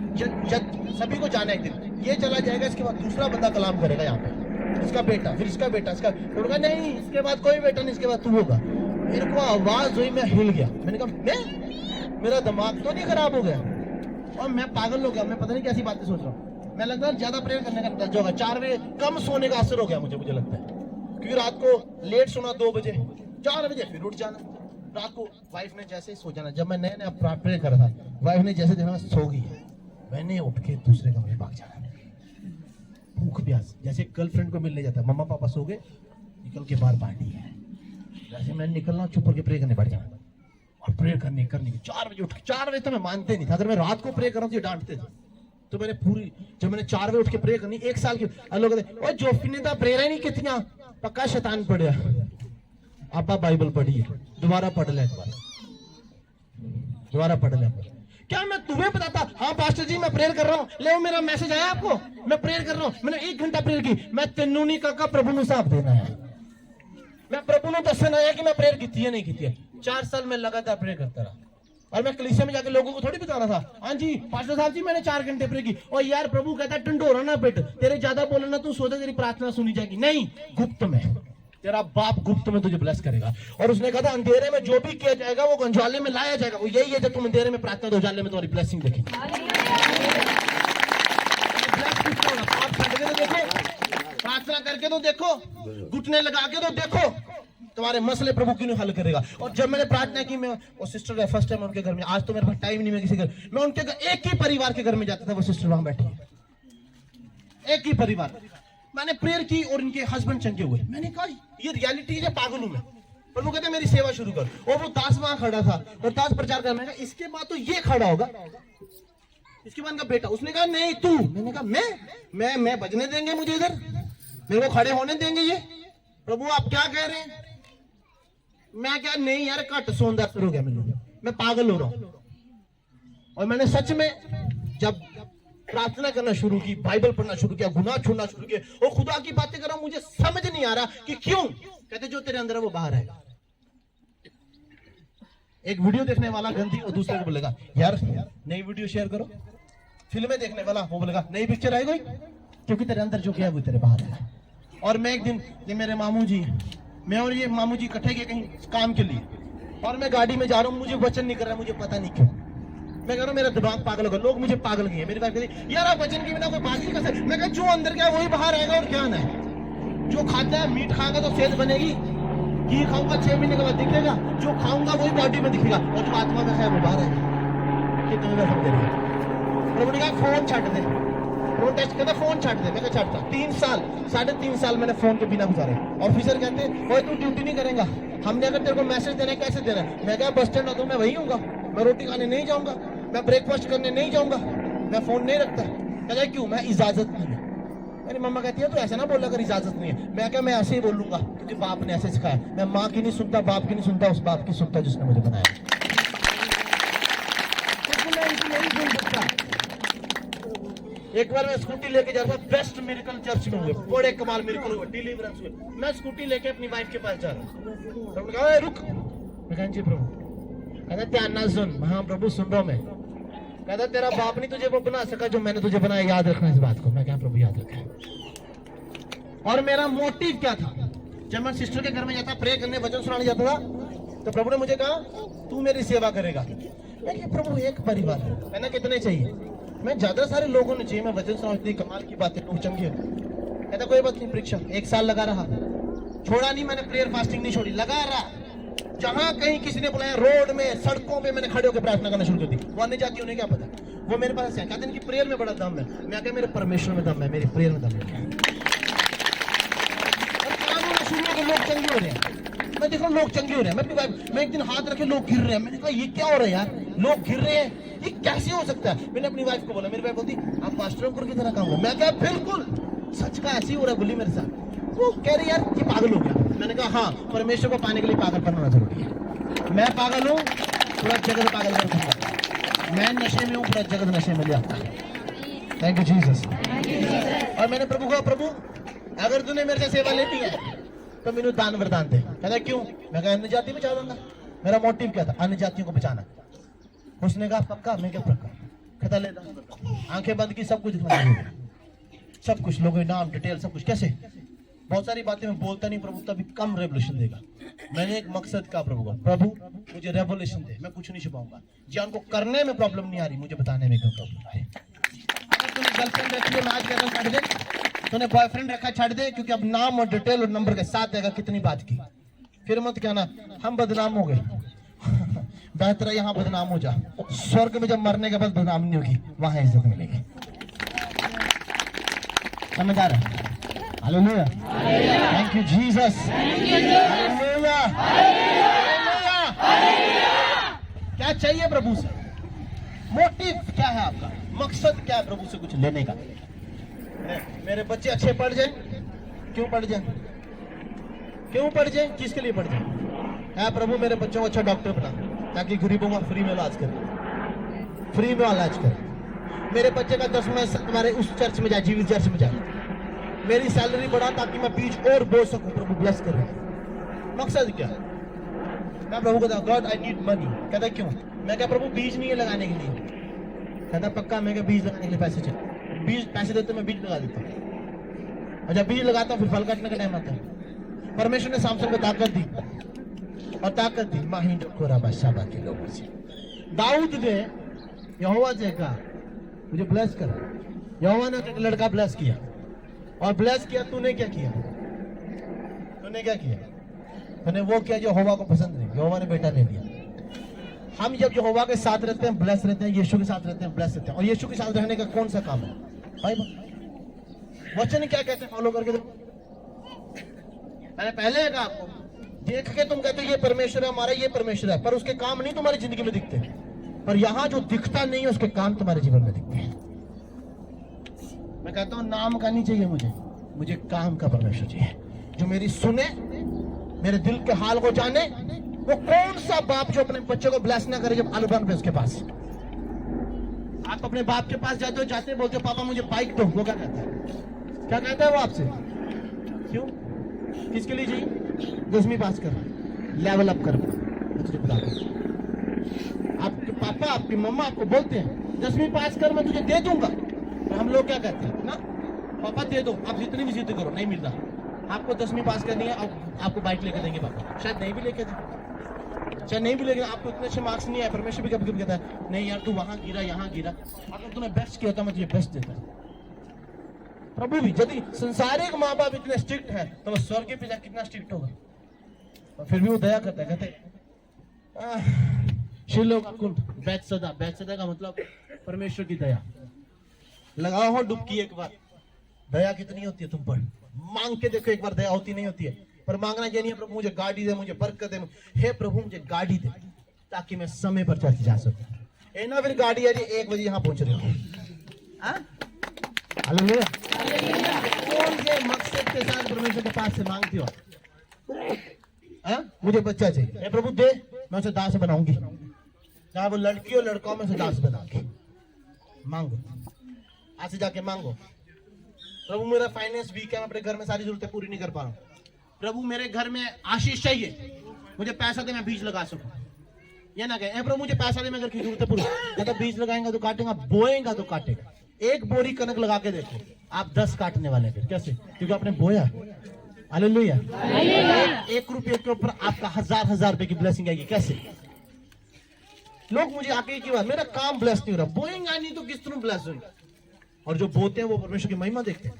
सभी को जाना एक दिन ये चला जाएगा, इसके बाद दूसरा बंदा कलाम करेगा यहाँ पे, इसका बेटा, फिर इसका बेटा, इसका उनका नहीं, इसके बाद कोई बेटा नहीं, इसके बाद तू होगा। मेरे को आवाज हुई, मैं हिल गया। मैंने कहा मैं, मेरा दिमाग तो नहीं खराब हो गया और मैं पागल हो गया, मैं पता नहीं कैसी बातें सोच रहा हूँ। मैं लगता है ज्यादा प्रेयर करने का नतीजा होगा, 4 बजे कम सोने का असर हो गया मुझे लगता है, क्योंकि रात को लेट सोना 2 बजे, 4 बजे फिर उठ जाना। रात को वाइफ ने जैसे ही सो जाना, जब मैं नया प्रेयर कर रहा था, वाइफ ने जैसे देखा सो गई है, मैंने उठ के दूसरे कमरे भाग जाना। भूख प्यास, जैसे गर्लफ्रेंड को मिलने जाता है, मम्मा पापा सो गए, निकल के बाहर पार्टी है, जैसे मैं निकलना चुप करके प्रे करने बैठ जाना और प्रेयर करने की 4 बजे उठ के। 4 बजे तो मैं मानते नहीं था, अगर मैं रात को प्रे कर रहा हूँ तो ये डांटते थे। तो मैंने जब मैंने 4 बजे उठ के प्रे करनी, 1 साल की, लोग कहते जोफी ने तो प्रेयर ही नहीं कितनी, पक्का शैतान पढ़िया। आप बाइबल पढ़िए, दोबारा पढ़ ले, दोबारा पढ़ ले। क्या मैं तुम्हें बताता? हाँ पास्टर जी मैं प्रेयर कर रहा हूँ, ले मेरा मैसेज आया आपको, मैं प्रेयर कर रहा हूँ, मैंने 1 घंटा प्रेयर की। मैं तेनू नहीं काका प्रभु नु साहब देना है, मैं प्रभु नु दसना है कि मैं प्रेयर की है नहीं की है। 4 साल में लगातार प्रेयर करता रहा और मैं कलीसिया में जाके लोगों को थोड़ी बताना था, हाँ जी पास्टर साहब जी मैंने 4 घंटे प्रेयर की। और यार प्रभु कहता है टंडोरा ना पेट, तेरे ज्यादा बोलना तू सोचा तेरी प्रार्थना सुनी जाएगी, नहीं, गुप्त में तेरा बाप गुप्त में तुझे ब्लेस करेगा। और उसने कहा था अंधेरे में जो भी किया जाएगा वो उजाले में लाया जाएगा। वो यही है जब तुम अंधेरे में प्रार्थना दो, उजाले में तुम्हारी ब्लेसिंग देखेंगे। प्रार्थना करके तो देखो, घुटने लगा के तो देखो, तुम्हारे मसले प्रभु क्यों नहीं हल करेगा। और जब मैंने प्रार्थना की, मैं वो सिस्टर है फर्स्ट टाइम उनके घर में, आज तो मेरे पास टाइम नहीं, मैं किसी घर, मैं उनके एक ही परिवार के घर में जाता था, वो सिस्टर वहां बैठी है। एक ही परिवार। मैंने प्रेयर की और इनके हस्बैंड चंगे हुए। मैंने कहा ये रियलिटी है, पागल हूं मैं। पर वो कहते मेरी सेवा शुरू कर। और वो दास वहां खड़ा था और दास प्रचार कर। मैंने कहा इसके बाद तो ये खड़ा होगा, इसके बाद का बेटा। उसने कहा नहीं तू। मैंने कहा मैं बजने देंगे मुझे इधर? मेरे को खड़े होने देंगे ये? प्रभु आप क्या कह रहे हैं? मैं क्या नहीं यार, कट सोंदा शुरू हो गया मैं पागल हो रहा हूं। और मैंने सच में जब प्रार्थना करना शुरू की, बाइबल पढ़ना शुरू किया, गुनाह छोड़ना शुरू किया और खुदा की बातें कर रहा हूं, मुझे समझ नहीं आ रहा कि क्यों। कहते जो तेरे अंदर है वो बाहर है। एक वीडियो देखने वाला गंदी और दूसरे को बोलेगा यार नई वीडियो शेयर करो। फिल्में देखने वाला वो बोलेगा नई पिक्चर आई कोई, क्योंकि तेरे अंदर जो किया वो तेरे बाहर है। और मैं एक दिन ये मेरे मामू जी, मैं और ये मामू जी इकट्ठे गए कहीं काम के लिए, और मैं गाड़ी में जा रहा हूँ, मुझे वचन नहीं कर रहा, मुझे पता नहीं क्यों। मैं कह रहा हूँ मेरा दिमाग पागल होगा, लोग मुझे पागल किए। मेरी बात कही यार आप वचन के बिना कोई बात नहीं कर सकते। मैं कहा जो अंदर क्या वही बाहर आएगा और क्या ना है। जो खाता है मीट खाएगा तो सेहत बनेगी, घी खाऊंगा 6 महीने के बाद दिखेगा, जो खाऊंगा वही बॉडी में दिखेगा, और जो आत्मा में है वो बाहर आएगा। कितने समझ रहे हैं? प्रभु ने कहा फोन छाट दे। टेस्ट कहता फोन छाट दे। मैं छाटता 3 साल 3.5 साल मैंने फोन के बिना गुजारे। ऑफिसर कहते ओए तू ड्यूटी नहीं करेगा, हमने अगर तेरे को मैसेज देना है कैसे देना है? मैं क्या बस स्टैंड आ तो मैं वही हूँगा, मैं रोटी खाने नहीं जाऊंगा, मैं ब्रेकफास्ट करने नहीं जाऊंगा, मैं फोन नहीं रखता। कहता क्यों? मैं इजाजत नहीं है। मेरी मम्मा कहती है तो ऐसा ना बोला अगर इजाजत नहीं है। मैं क्या मैं ऐसे ही बोलूंगा क्योंकि बाप ने ऐसे सिखाया। मैं माँ की नहीं सुनता, बाप की नहीं सुनता, उस बाप की सुनता जिसने मुझे बनाया। एक बार मैं स्कूटी लेके जा रहा था, बेस्ट मिरेकल चर्च में हुए, बड़े कमाल मिरेकल हुए, डिलीवरेंस हुए। मैं स्कूटी लेके अपनी वाइफ के पास जा रहा हूँ। प्रभु ने कहा रुक। मैं कहा जी प्रभु। कहता ध्यान ना सुन। हाँ प्रभु सुन रहा हूँ मैं। कहता तेरा बाप नहीं तुझे वो बना सका जो मैंने तुझे बनाया, याद रखना इस बात को। मैं क्या प्रभु याद रखा। और मेरा मोटिव क्या था? जब मैं सिस्टर के घर में जाता, प्रे करने, वचन सुनाने जाता था, तो प्रभु ने मुझे कहा तू मेरी सेवा करेगा। मैं क्या प्रभु एक परिवार है ना, कितने चाहिए? मैं ज्यादा सारे लोगों ने चाहिए, मैं वचन सुनाऊं, इतनी कमाल की बातें लोग चंगे। कहता कोई बात नहीं परीक्षा। 1 साल लगा रहा, छोड़ा नहीं मैंने, प्रेयर फास्टिंग नहीं छोड़ी, लगा रहा। जहां कहीं किसी ने बुलाया, रोड में सड़कों पे मैंने खड़े होकर प्रार्थना करना शुरू कर दी। वो अन्य जाति उन्हें क्या पता, वो मेरे पास है। कहते हैं कि प्रेयर में बड़ा दम है। मैं क्या मेरे परमेश्वर में दम है, मेरी प्रेयर में दम है। और काम होना शुरू हो गया, लोग चंगे हो रहे हैं। मैं देख रहा हूँ लोग चंगे हो रहे हैं। मैं एक दिन हाथ रखे लोग गिर रहे हैं। मैंने कहा ये क्या हो रहा है यार, लोग गिर रहे हैं, ये कैसे हो सकता है? मैंने अपनी वाइफ को बोला, मेरी वाइफ बोलती आप पास्टर अंकुर की तरह काम हो। मैं कहा बिल्कुल सच का ऐसे ही हो रहा है, बोली मेरे साथ। वो कह रही यार ये पागल हो गया। मैंने कहा हाँ, परमेश्वर को पाने के लिए पागल बनना जरूरी है। मैं पागल हूँ, पूरा जगत पागल कर दूंगा। मैं नशे में हूँ, पूरा जगत नशे में ले आता है। Thank you Jesus. और मैंने प्रभु कहा प्रभु अगर तूने मेरे से सेवा लेनी है तो मैंने दान वरदान दे। कहता क्यों? मैं कहा अन्य जाति बचा दूंगा। मेरा मोटिव क्या था? अन्य जातियों को बचाना। उसने कहा पक्का? मैं क्या पक्का? कहता ले आंखें बंद की, सब कुछ दिखना, सब कुछ लोगों नाम डिटेल सब कुछ। कैसे? बहुत सारी बातें मैं बोलता नहीं, प्रभु तभी कम रेवोल्यूशन देगा। मैंने एक मकसद कहा प्रभु को, प्रभु मुझे रेवोल्यूशन दे, मैं कुछ नहीं छिपाऊंगा। जान को करने में प्रॉब्लम नहीं आ रही, मुझे बताने में क्यों प्रॉब्लम आ रही। अगर तूने गर्लफ्रेंड रखी है, मैं आज कहता छाड़ दे। तूने बॉयफ्रेंड रखा, छाड़ दे, क्योंकि अब नाम और डिटेल और नंबर के साथ देगा कितनी बात की। फिर मत कहना हम बदनाम हो गए। बेहतर है यहाँ बदनाम हो जा, स्वर्ग में जब मरने के बाद बदनाम नहीं होगी, वहां इज्जत मिलेगी। समझ आ रहा है? Hallelujah, thank you Jesus, hallelujah, hallelujah. क्या चाहिए प्रभु से? मोटिव क्या है आपका? मकसद क्या है प्रभु से कुछ लेने का? मेरे बच्चे अच्छे पढ़ जाएं। क्यों पढ़ जाएं? क्यों पढ़ जाएं? किसके लिए पढ़ जाएं? प्रभु मेरे बच्चों को अच्छा डॉक्टर बना, ताकि गरीबों का फ्री में इलाज करे, फ्री में इलाज करे। मेरे बच्चे का 10वां तुम्हारे उस चर्च में जाए, जीवित चर्च में जाए। मेरी सैलरी बढ़ा ताकि मैं बीज और बो सकूं। प्रभु ब्लेस कर। मकसद क्या? मैं प्रभु को गॉड आई नीड मनी। कहता क्यों? मैं क्या प्रभु बीज नहीं है लगाने के लिए? कहता पक्का? मैं क्या बीज लगाने के लिए पैसे चाहिए? बीज पैसे देते मैं बीज लगा देता हूँ, और जब बीज लगाता हूँ फिर फल काटने का टाइम आता है। परमेश्वर ने सामसन को ताकत दी, और ताकत दी माहिंड को शाबा के लोगों से। दाऊद ने यहोवा से कहा मुझे ब्लेस कर। यहोवा ने एक लड़का ब्लेस किया, और ब्लेस किया। तूने क्या किया? तूने क्या किया? तूने वो किया जो यहोवा को पसंद नहीं। यहोवा ने बेटा ले लिया। हम जब यहोवा के साथ रहते हैं ब्लेस रहते हैं, यीशु के साथ रहते हैं ब्लेस रहते हैं। और यीशु के साथ रहने का कौन सा काम है? वचन क्या कहते हैं, फॉलो करके देखो। मैंने पहले कहा आपको, देख के तुम कहते हो ये परमेश्वर है हमारा, ये परमेश्वर है, पर उसके काम नहीं तुम्हारी जिंदगी में दिखते। पर यहां जो दिखता नहीं है उसके काम तुम्हारे जीवन में दिखते हैं। मैं कहता हूं नाम का नहीं चाहिए मुझे काम का परमेश्वर चाहिए, जो मेरी सुने, मेरे दिल के हाल को जाने। वो कौन सा बाप जो अपने बच्चे को ब्लेस ना करे जब एल्बम पे उसके पास। आप अपने बाप के पास जाते बोलते हो पापा मुझे बाइक दो, वो क्या कहता है? क्या कहता है वो आपसे? क्यों? किसके लिए चाहिए? 10वीं पास कर, लेवल अप कर। तुझे बता आपके पापा आपकी मम्मा आपको बोलते हैं 10वीं पास कर मैं तुझे दे दूंगा, तो हम लोग क्या कहते हैं ना, पापा दे दो, आप जितनी भी जिद करो, नहीं मिल रहा आपको 10वीं पास करनी है, अब आपको बाइक लेके देंगे पापा। शायद नहीं भी लेके दें, शायद नहीं भी लेकिन आपको इतने अच्छे मार्क्स नहीं आए। परमेश्वर भी कभी कभी कहता है नहीं यार तू वहां गिरा यहाँ गिरा, अगर तूने बेस्ट किया होता मैं तुझे बेस्ट देता। प्रभु भी यदि संसारिक माँ बाप इतने स्ट्रिक्ट है तो वो स्वर्गीय पिता कितना स्ट्रिक्ट होगा। और फिर भी वो दया करता है, कहते शिलो का कुंड, बैतसदा का मतलब परमेश्वर की दया। लगाओ हो डुबकी एक बार, दया कितनी होती है तुम पर। मांग के देखो एक बार, दया होती नहीं होती है। पर मांगना ये नहीं है प्रभु मुझे गाड़ी दे, मुझे बरकत दे। हे प्रभु मुझे गाड़ी दे ताकि मैं समय पर चर्च जा सकूं। ए ना फिर गाड़ी है जी 1 बजे यहाँ पहुंच रहे हो। हालेलुया। कौन से मकसद के साथ परमेश्वर के पास से मांगती हो? मुझे बच्चा चाहिए, हे प्रभु दे, मैं उसे दास बनाऊंगी, चाहे वो लड़की हो लड़का, मैं उसे दास बनाऊंगी। मांगो, आज से जाके मांगो। प्रभु मेरा फाइनेंस वीक है, मैं अपने घर में सारी जरूरतें पूरी नहीं कर पा रहा हूँ। प्रभु मेरे घर में आशीष चाहिए, मुझे पैसा दे मैं बीज लगा सकूं। ये ना कहे प्रभु मुझे पैसा दे मैं घर की जरूरतें पूरी। तो बीज लगाएंगा तो काटेगा, बोएगा तो काटेगा। एक बोरी कनक लगा के देखो, आप 10 काटने वाले फिर कैसे? क्योंकि आपने बोया। हालेलुया। 1 रुपये के ऊपर आपका 1000 रुपए की ब्लेसिंग आएगी। कैसे? लोग मुझे आके की बात, मेरा काम ब्लेस नहीं हो रहा, बोएंगा नहीं तो किस तरह ब्लेस होगा? और जो बोते हैं वो परमेश्वर की महिमा देखते हैं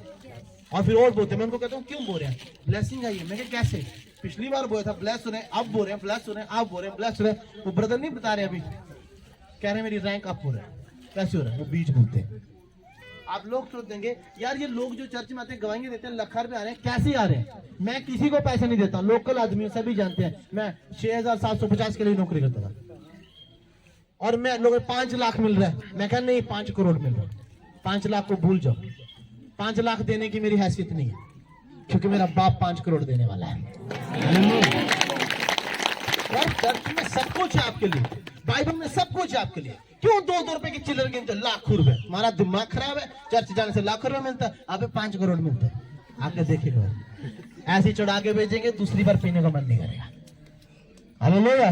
और फिर और बोते हैं। मैं उनको कहता हूँ क्यों बो रहे हैं? ब्लेसिंग आई है। मैं कैसे? पिछली बार बोया था ब्लेस हो रहे हैं, अब बोल रहे हैं ब्लेस हो रहे हैं, अब बोल रहे हैं ब्लेस हो रहे हैं। वो ब्रदर नहीं बता रहे अभी, कह रहे हैं मेरी रैंक अप हो रहा है। कैसे हो रहा है? वो बीच बोलते हैं। आप लोग सोच देंगे यार ये लोग जो चर्च में आते हैं गवाही देते हैं, लाख रुपए आ रहे हैं, कैसे आ रहे हैं? मैं किसी को पैसे नहीं देता, लोकल आदमी सभी जानते हैं। मैं 6750 के लिए नौकरी करता था और मैं लोग 5 लाख मिल रहा है। मैं कहा नहीं 5 करोड़ मिल रहा है। 5 लाख को भूल जाओ, 5 लाख देने की मेरी हैसियत नहीं है, क्योंकि मेरा बाप 5 करोड़ देने वाला है। चर्च में सब कुछ है आपके लिए, बाइबल में सब कुछ है आपके लिए। क्यों 2-2 रुपए की चिल्लर गिनते? लाखों रुपए। हमारा दिमाग खराब है, चर्च जाने से लाखों रुपए मिलता है, आप 5 करोड़ मिलते हैं। आके देखिएगा, ऐसे चढ़ा के भेजेंगे, दूसरी बार पीने का मन नहीं करेगा। Hallelujah,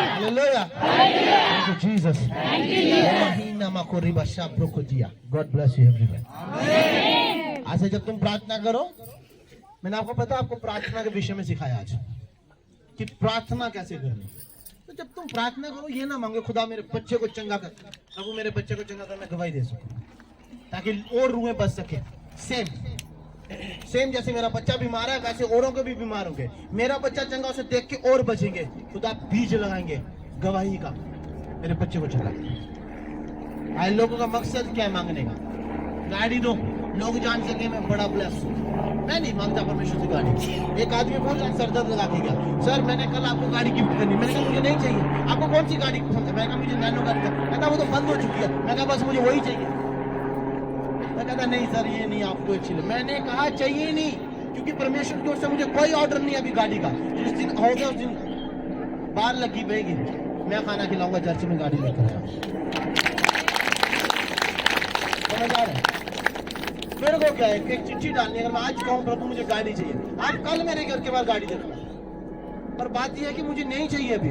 hallelujah, thank you Jesus. महीना माकोरी बशा ब्रोको दिया। God bless you everyone. आज से जब तुम प्रार्थना करो, मैंने आपको पता आपको प्रार्थना के विषय में सिखाया आज कि प्रार्थना कैसे करनी। तो जब तुम प्रार्थना करो ये ना मांगो खुदा मेरे बच्चे को चंगा कर, प्रभु मेरे बच्चे को चंगा कर, मैं गवाही दे सकूं ताकि और रूहें बच सके। सेम जैसे मेरा बच्चा बीमार है वैसे औरों के भी बीमार होंगे। मेरा बच्चा चंगा, उसे देख के और बचेंगे। खुदा बीज लगाएंगे गवाही का, मेरे बच्चे को चंगा। आए लोगों का मकसद क्या है मांगने का? गाड़ी दो, लोग जान सके मैं बड़ा ब्लेस हूं। मैं नहीं मांगता परमेश्वर से गाड़ी। एक आदमी बोल रहा सर दर्द लगा के गया, सर मैंने कल आपको गाड़ी गिफ्ट करनी। मैंने कहा मुझे नहीं चाहिए। आपको कौन सी गाड़ी पसंद है? मैं कहा मुझे नैनो गाड़ी। कहता वो तो बंद हो चुकी है। मैं कहा बस मुझे वही चाहिए। मैं कहता नहीं सर ये नहीं आपको अच्छी लगी। मैंने कहा चाहिए नहीं, क्योंकि परमेश्वर की ओर से मुझे कोई ऑर्डर नहीं है अभी गाड़ी का। जिस दिन हो गया उस दिन बाहर लगी बहेगी, मैं खाना खिलाऊंगा चर्च में गाड़ी लेकर आया। समझ आ रहा है? मेरे को क्या है, एक चिट्ठी डालनी है। अगर मैं आज कहूँ प्रभु मुझे गाड़ी चाहिए, आप कल मेरे घर के बाहर गाड़ी दे देना। पर बात यह है कि मुझे नहीं चाहिए अभी,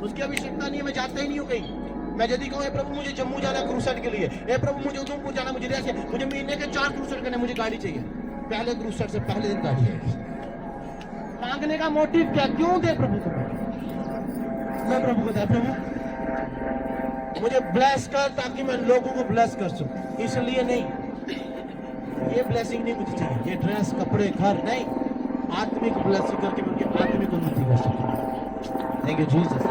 उसकी आवश्यकता नहीं है, मैं जाता ही नहीं हूँ कहीं। मैं यदि कहूँ प्रभु मुझे जम्मू जाना क्रूसेट के लिए, हे प्रभु मुझे उधमपुर जाना, मुझे ऐसे मुझे महीने के 4 क्रूसेट करने, मुझे गाड़ी चाहिए। पहले क्रूसेट से पहले दिन गाड़ी आएगी। मांगने का मोटिव क्या? क्यों दे प्रभु तुम्हें? मैं प्रभु को दे, प्रभु मुझे ब्लेस कर ताकि मैं लोगों को ब्लेस कर सकूं। इसलिए नहीं, ये ब्लेसिंग नहीं मुझे चाहिए, ये ड्रेस कपड़े घर नहीं, आत्मिक ब्लेसिंग करके मैं उनकी आत्मिक उन्नति कर सकूं। Thank you Jesus.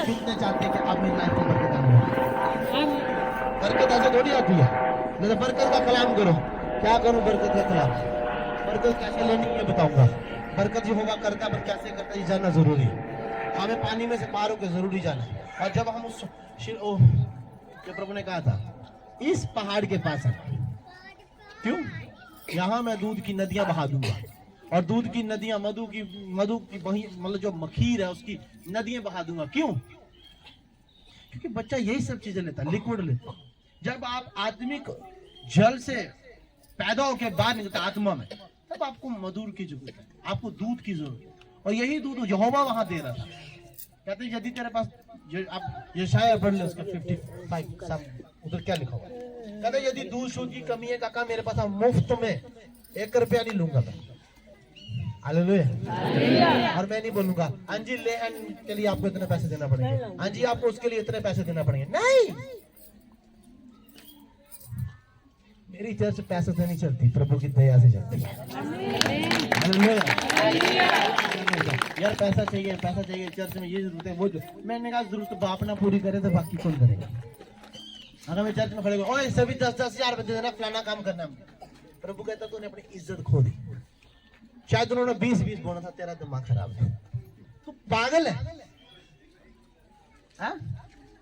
कितने चाहते हैं कि आप मेरी लाइफ में बरकत आने? बरकत ऐसे थोड़ी आती है। जैसे बरकत का कलाम करो, क्या करूं बरकत के खिलाफ? बरकत कैसे लेनी है बताऊंगा। बरकत यहोवा करता पर कैसे करता ये जानना जरूरी है। हमें पानी में से पार होकर जरूरी जाना है। और जब हम उस जो प्रभु ने कहा था इस पहाड़ के पास है, क्यों? यहाँ मैं दूध की नदियां बहा दूंगा और दूध की नदियां मधु की वही मतलब जो मखीर है उसकी नदियां बहा दूंगा। क्यों? क्योंकि बच्चा यही सब चीजें लेता है, लिक्विड लेता है। जब आप आदमी को जल से पैदा होकर बाहर निकलता आत्मा में, तब आपको मधुर की जरूरत है, आपको दूध की जरूरत है। और यही दूध यहोवा वहां दे रहा था। कहते यदि तेरे पास आप यशाया पढ़ ले उसका 55 उधर क्या लिखा हुआ, कहते यदि दूध शुद्ध की कमी है काका मेरे पास मुफ्त में 1 रुपया नहीं लूंगा मैं। हालेलुया। और मैं नहीं बोलूंगा हाँ जी ले के लिए आपको इतने पैसे देना पड़ेंगे, हाँ जी आपको उसके लिए इतने पैसे देना पड़ेंगे। नहीं, मेरी चर्च पैसे से नहीं चलती, प्रभु की दया से चलती है। यार पैसा चाहिए चर्च में, ये जरूरत है वो जो मैंने कहा जरूरत तो बाप ना पूरी करे तो बाकी कौन करेगा? अगर मैं चर्च में खड़े ओए सभी 10-10 हजार बच्चे देना फलाना काम करना, प्रभु कहता तूने अपनी इज्जत खो दी। शायद उन्होंने 20-20 बोला था, तेरा दिमाग खराब है, तू पागल है।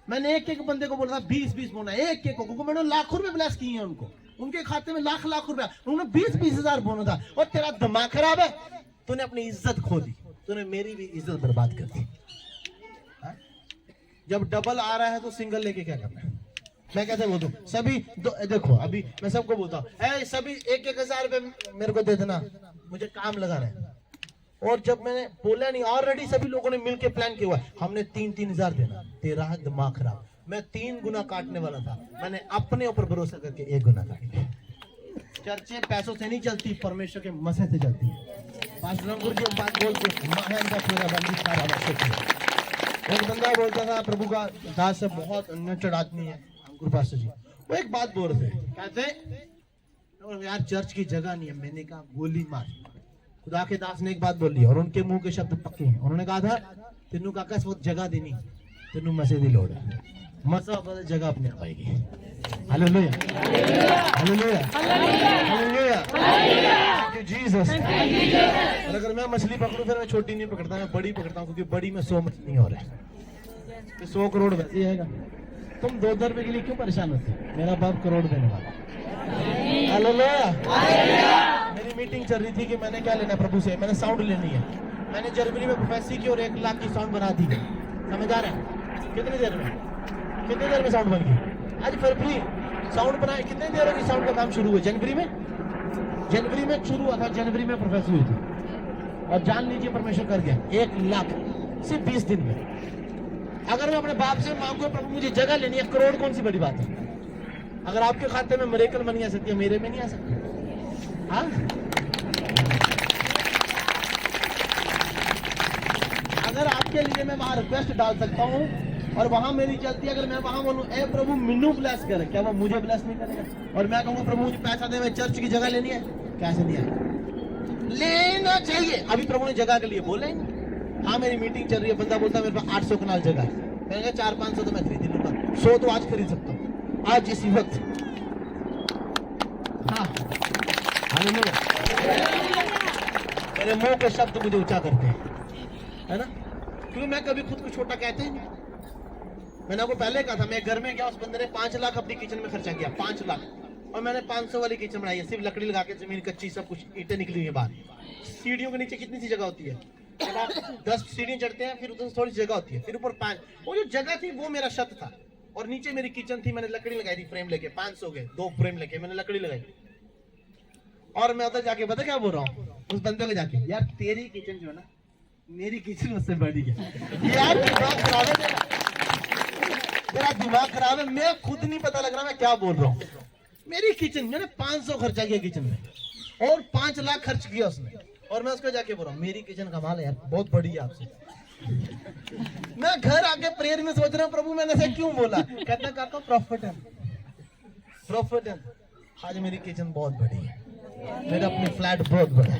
मैंने एक बंदे को बोला था 20-20 बोला, एक को मैंने लाखों रुपए ब्लेस किए हैं उनको, उनके खाते में लाख रुपया, उन्होंने 20-20 हजार बोला था। और तेरा दिमाग खराब है, तूने अपनी इज्जत खो दी, तूने मेरी भी इज्जत बर्बाद कर दी। जब डबल आ रहा है तो सिंगल लेके क्या करना है? मैं कैसे बोलूं सभी देखो अभी मैं सबको बोलता हूँ सभी 1-1 हजार रुपए मेरे को दे देना, मुझे काम लगाना है। और जब मैंने बोला नहीं, ऑलरेडी सभी लोगों ने मिलकर प्लान किया हुआ, हमने 3-3 हजार देना। तेरा दिमाग खराब, मैं 3 गुना काटने वाला था, मैंने अपने ऊपर भरोसा करके 1 गुना काट लिया। चर्चे पैसों से नहीं चलती, परमेश्वर के मसे से चलती है। पास्टर अंकुर जी बात बोलते एक बंदा बोलता था प्रभु का दास से बहुत नचड़ आदमी है अंकुर पास्टर जी, वो एक बात बोल रहे थे, कहते यार चर्च की जगह नहीं है। मैंने कहा गोली मार। खुदा के दास ने एक बात बोली और उनके मुंह के शब्द पक्के हैं। उन्होंने कहा था तेनू काका इस वक्त जगह देनी, तेनू मसे दी लोड़ है, मसा बदल जगह अपने आप आएगी। Hallelujah hallelujah hallelujah Jesus. और अगर मैं मछली पकड़ूं फिर मैं छोटी नहीं पकड़ता, मैं बड़ी पकड़ता हूँ, क्योंकि बड़ी में 100 मछली हो रहा है, 100 करोड़ वैसे आएगा। तुम 2 रुपए के लिए क्यों परेशान होते? मेरा बाप करोड़ देने वाला। हालेलुया। मेरी मीटिंग चल रही थी कि मैंने क्या लेना प्रभु से, मैंने साउंड लेनी है। मैंने जनवरी में प्रोफेसी की और 1 लाख की साउंड बना दी। समझ आ रहे हैं? कितनी देर में साउंड बन गई? आज फरवरी साउंड बनाए, कितने देर होगी साउंड का काम शुरू हुआ? जनवरी में शुरू हुआ था, जनवरी में प्रोफेसी हुई थी। और जान लीजिए परमेश्वर कर गया 1 लाख सिर्फ 20 दिन में। अगर मैं अपने बाप से मांगू प्रभु मुझे जगह लेनी है, 1 करोड़ कौन सी बड़ी बात है? अगर आपके खाते में मिरेकल मनी आ सकती है, मेरे में नहीं आ सकती। हाँ, अगर आपके लिए मैं वहां रिक्वेस्ट डाल सकता हूँ और वहां मेरी चलती है, अगर मैं वहां बोलूं ए प्रभु मिन्नू ब्लेस करे, क्या वो मुझे ब्लेस नहीं करेगा? और मैं कहूंगा प्रभु मुझे पैसा दे, मैं चर्च की जगह लेनी है, कैसे दिया? लेना चाहिए। अभी प्रभु ने जगह के लिए बोले, हाँ मेरी मीटिंग चल रही है, बंदा बोलता है मेरे पास 800 कनाल जगह है, मैंने कहा 400-500 तो मैं खरीद लूंगा, 100 तो आज खरीद सकता हूँ, आज इसी वक्त। हाँ मेरे मुंह के शब्द मुझे ऊंचा करते हैं, है ना? क्योंकि मैं कभी खुद को छोटा कहते ही नहीं। मैंने आपको पहले कहा था, मैं घर में गया, उस बंदे ने 5 लाख अपनी किचन में खर्चा किया, 5 लाख, और मैंने 500 वाली किचन बनाई है, सिर्फ लकड़ी लगा के, जमीन कच्ची, सब कुछ ईंटें निकली हुई है बाहर। सीढ़ियों के नीचे कितनी सी जगह होती है? 10 सीढ़ियां चढ़ते हैं, फिर उधर थोड़ी जगह होती है, फिर ऊपर 5। वो जो जगह थी वो मेरा छत था, और नीचे मेरी किचन थी। मैंने लकड़ी लगाई थी, फ्रेम लेके 500 के 2 फ्रेम लेके मैंने लकड़ी लगाई। और मैं उधर जाके पता क्या बोल रहा हूँ उस बंदे को जाके, यार तेरी किचन जो है ना, मेरी किचन उससे बड़ी है। यार दिमाग खराब है तेरा दिमाग खराब है। मैं खुद नहीं पता लग रहा मैं क्या बोल रहा हूँ। मेरी किचन, मैंने 500 खर्चा किया किचन में और 5 लाख खर्च किया उसने, और मैं उसको जाके बोल रहा हूँ मेरी किचन कमाल है यार, बहुत बड़ी है आपसे। मैं घर आके प्रेयर में सोच रहा हूँ प्रभु मैंने ऐसा क्यों बोला? कहता काका प्रॉफिट है। आज मेरी किचन बहुत बड़ी है, मेरा अपनी फ्लैट बहुत बड़ा है।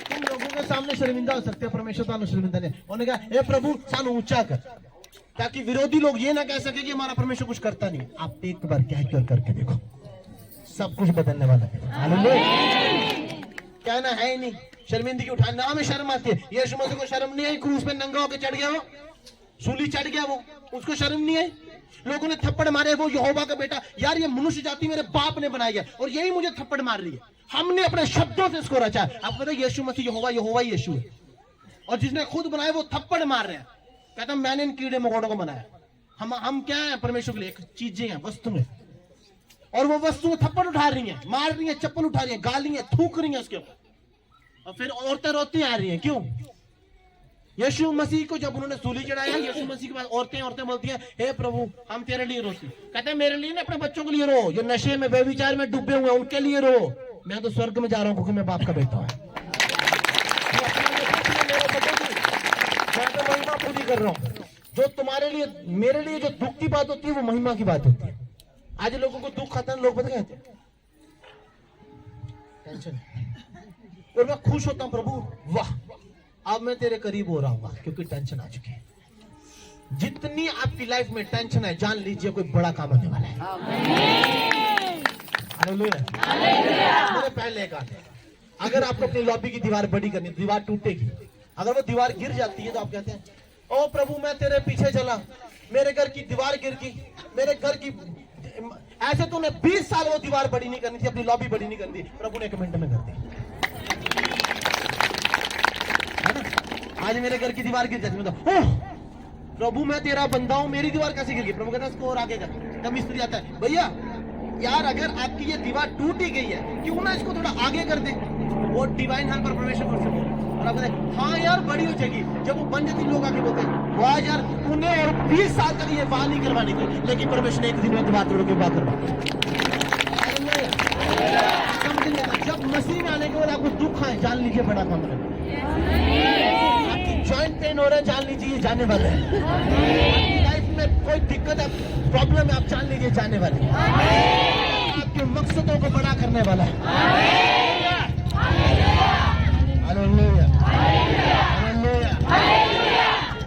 तुम लोगों के सामने शर्मिंदा हो सकते हैं, परमेश्वर तानु शर्मिंदा नहीं। उन्होंने कहा ए प्रभु सानू ऊंचा कर, ताकि विरोधी लोग ये ना कह सके कि हमारा परमेश्वर कुछ करता नहीं। आप एक बार क्या करके देखो, सब कुछ बदलने वाला है। हालेलुया। कहना है ही नहीं, शर्मिंदगी उठाना, नाम में शर्म आती है। यीशु मसीह को शर्म नहीं आई, क्रूस पे नंगा होकर चढ़ गया, वो सूली चढ़ गया, वो उसको शर्म नहीं आई। लोगों ने थप्पड़ मारे, वो यहोवा का बेटा, यार ये मनुष्य जाति मेरे बाप ने बनाया और यही मुझे थप्पड़ मार रही है, हमने अपने शब्दों से इसको रचा। आप पता है यीशु मसीह यहोवा यहोवा यीशु है, और जिसने खुद बनाया वो थप्पड़ मार रहे हैं, कहता मैंने इन कीड़े मकोड़ों को बनाया। हम क्या है परमेश्वर के लिए, एक चीजें हैं, वस्तु में, और वो वस्तु थप्पड़ उठा रही है, मार रही है, चप्पल उठा रही है, गाली है, थूक रही है उसके ऊपर, और फिर औरतें रोती आ रही हैं। क्यों? यीशु मसीह को जब उन्होंने सूली चढ़ाया, यीशु मसीह के बाद औरतें बोलती हैं, हे प्रभु हम तेरे लिए रोती। कहते हैं मेरे लिए नहीं, अपने बच्चों के लिए रो, जो नशे में व्यभिचार में डूबे हुए हैं उनके लिए रो। मैं तो स्वर्ग में जा रहा हूं क्योंकि मैं बाप का बेटा हूं, मैं तो महिमा पूरी कर रहा हूं। जो तुम्हारे लिए मेरे लिए जो दुख की बात होती है वो महिमा की बात होती है। आज लोगों को दुख आता है, लोग पता कहते हैं टेंशन, और मैं खुश होता हूं, प्रभु वाह अब मैं तेरे करीब हो रहा हूँ क्योंकि टेंशन आ चुकी है। जितनी आपकी लाइफ में टेंशन है, जान लीजिए कोई बड़ा काम होने वाला है। हालेलुया। मेरे पहले कहा अगर आपको अपनी लॉबी की दीवार बड़ी करनी, दीवार टूटेगी, अगर वो दीवार गिर जाती है तो आप कहते हैं ओ प्रभु मैं तेरे पीछे चला, मेरे घर की दीवार गिर गई, मेरे घर की ऐसे तूने 20 साल वो दीवार बड़ी नहीं करनी थी, अपनी लॉबी बड़ी नहीं करनी थी, प्रभु ने 1 मिनट में कर दी। आज मेरे घर की दीवार गिर जाती, मैं तो प्रभु मैं तेरा बंदा हूं, मेरी दीवार कैसे गिर गई? प्रभु कहता है इसको और आगे कर। तब मिस्त्री आता है, भैया यार अगर आपकी ये दीवार टूट ही गई है क्यों ना इसको थोड़ा आगे कर दे। वो डिवाइन हेल्प पर परमेश्वर कर सकते, और आप कहते हाँ यार बड़ी हो जाएगी। जब वो बन जाती लोग आके बोलते हैं वाह यार तूने और 20 साल तक ये बात नहीं करवानी थी, लेकिन परमेश्वर ने 1 दिन में बात तोड़ के बात करवा। जब मसीह में आने के बाद आपको दुख है, जान लीजिए बड़ा काम है। जॉइंट पेन हो रहा है, जान लीजिए जाने वाला है। लाइफ में कोई दिक्कत है, प्रॉब्लम है, आप जान लीजिए जाने वाले है। आपके मकसदों को बड़ा करने वाला है। हालेलुया। हालेलुया।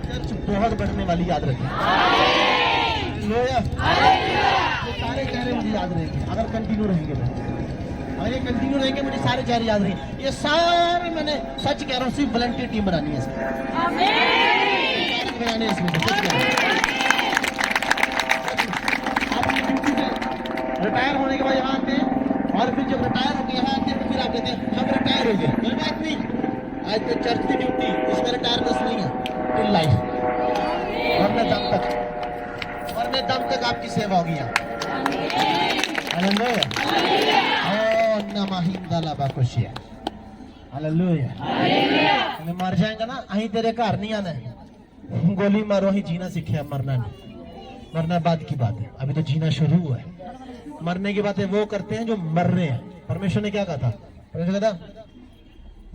चर्च बहुत बढ़ने वाली, याद रखिए। हालेलुया। सारे चेहरे मुझे याद रहेंगे अगर कंटिन्यू रहेंगे, और ये कंटिन्यू रहेंगे, मुझे सारे चेहरे याद रहेंगे। ये सारे मैंने सच कह रहा हूँ, सिर्फ वॉलंटियर टीम बनानी है इसमें, बनाने इसमें सच कह रहा हूं। अपनी ड्यूटी से रिटायर होने के बाद यहाँ आते हैं, और फिर जब रिटायर होकर यहाँ आते हैं तो फिर आप कहते हैं हम रिटायर हो गए। कोई बात नहीं, आज तो चर्च की ड्यूटी, इसमें रिटायरनेस नहीं है, इन लाइफ मरने दम तक आपकी सेवा होगी यहाँ। हालेलुया। हालेलुया। मर जाएगा ना, अहीं तेरे घर नहीं आना है, गोली मारो, अहीं जीना सीखे, मरना नहीं। मरना बाद की बात है, अभी तो जीना शुरू हुआ है। मरने की बातें वो करते हैं जो मर रहे हैं। परमेश्वर ने क्या कहा था? परमेश्वर कहता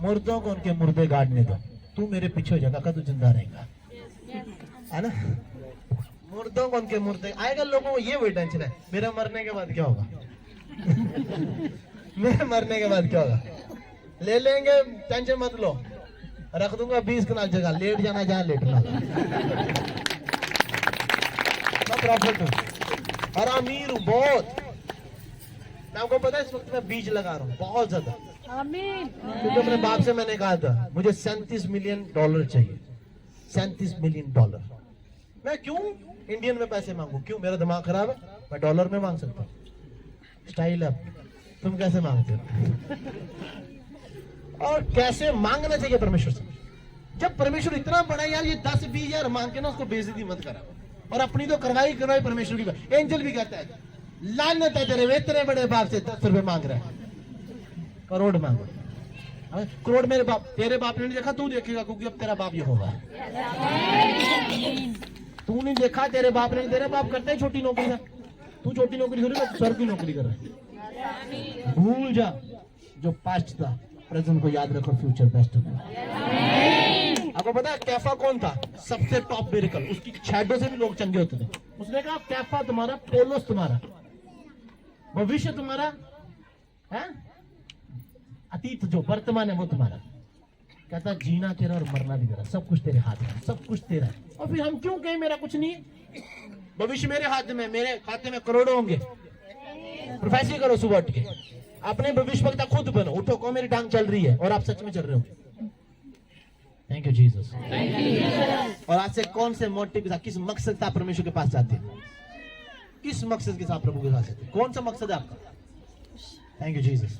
मुर्दों को उनके मुर्दे गाड़ने दो, तू मेरे पीछे हो जाएगा, तू जिंदा रहेगा, है ना। मुर्दों को उनके मुर्दे आएगा। लोगों को ये वही टेंशन है, मेरे मरने के बाद क्या होगा मेरे मरने के बाद क्या होगा? ले लेंगे, टेंशन मत लो, रख दूंगा 20 कनाल जगह, लेट जाना जहां लेटना। मैं प्रॉफिट हूँ और अमीर हूँ बहुत। मैं आपको पता है इस वक्त मैं बीज लगा रहा हूँ बहुत ज्यादा, क्योंकि अपने बाप से मैंने कहा था मुझे $37 मिलियन चाहिए। $37 मिलियन। मैं क्यों इंडियन में पैसे मांगू? क्यों? मेरा दिमाग खराब है? मैं डॉलर में मांग सकता हूँ। Style up. तुम कैसे मांगते हो? और कैसे मांगना चाहिए परमेश्वर से? जब परमेश्वर इतना बड़ा, यार ये 10-20 हजार मांग के ना उसको बेइज्जती मत करा, और अपनी तो करवाई परमेश्वर की। एंजल भी कहता है लानत है तेरे, इतने बड़े बाप से 10 रुपए मांग रहा है, करोड़ मांगो। करोड़ मेरे बाप, तेरे बाप ने नहीं देखा, तू देखेगा, क्योंकि अब तेरा बाप ये होगा। तू नहीं देखा, तेरे बाप ने, तेरे बाप करते है छोटी नौकरी से, तू छोटी नौकरी कर रही है, स्वर्ग की नौकरी कर रहा है। भूल जा जो पास्ट था, प्रेजेंट को याद रखो, फ्यूचर बेस्ट होगा। आपको पता है कैफा कौन था? सबसे टॉप मिरेकल, उसकी शैडो से भी लोग चंगे होते थे। उसने कहा कैफा तुम्हारा, पोलोस तुम्हारा, भविष्य तुम्हारा है, अतीत जो वर्तमान है वो तुम्हारा। कहता जीना तेरा और मरना भी तेरा, सब कुछ तेरे हाथ में, सब कुछ तेरा है। और फिर हम क्यों कहें मेरा कुछ नहीं? भविष्य मेरे हाथ में, मेरे खाते में करोड़ों होंगे, प्रोफेसी करो सुबह उठ के, अपने भविष्यवक्ता खुद बनो। उठो, को मेरी टांग चल रही है और आप सच में चल रहे हो। Thank you Jesus. और आज से कौन से मोटिव के साथ, किस मकसद के साथ परमेश्वर के पास जाते हैं? किस मकसद के साथ प्रभु के साथ जाते हैं? कौन सा मकसद है आपका? Thank you Jesus.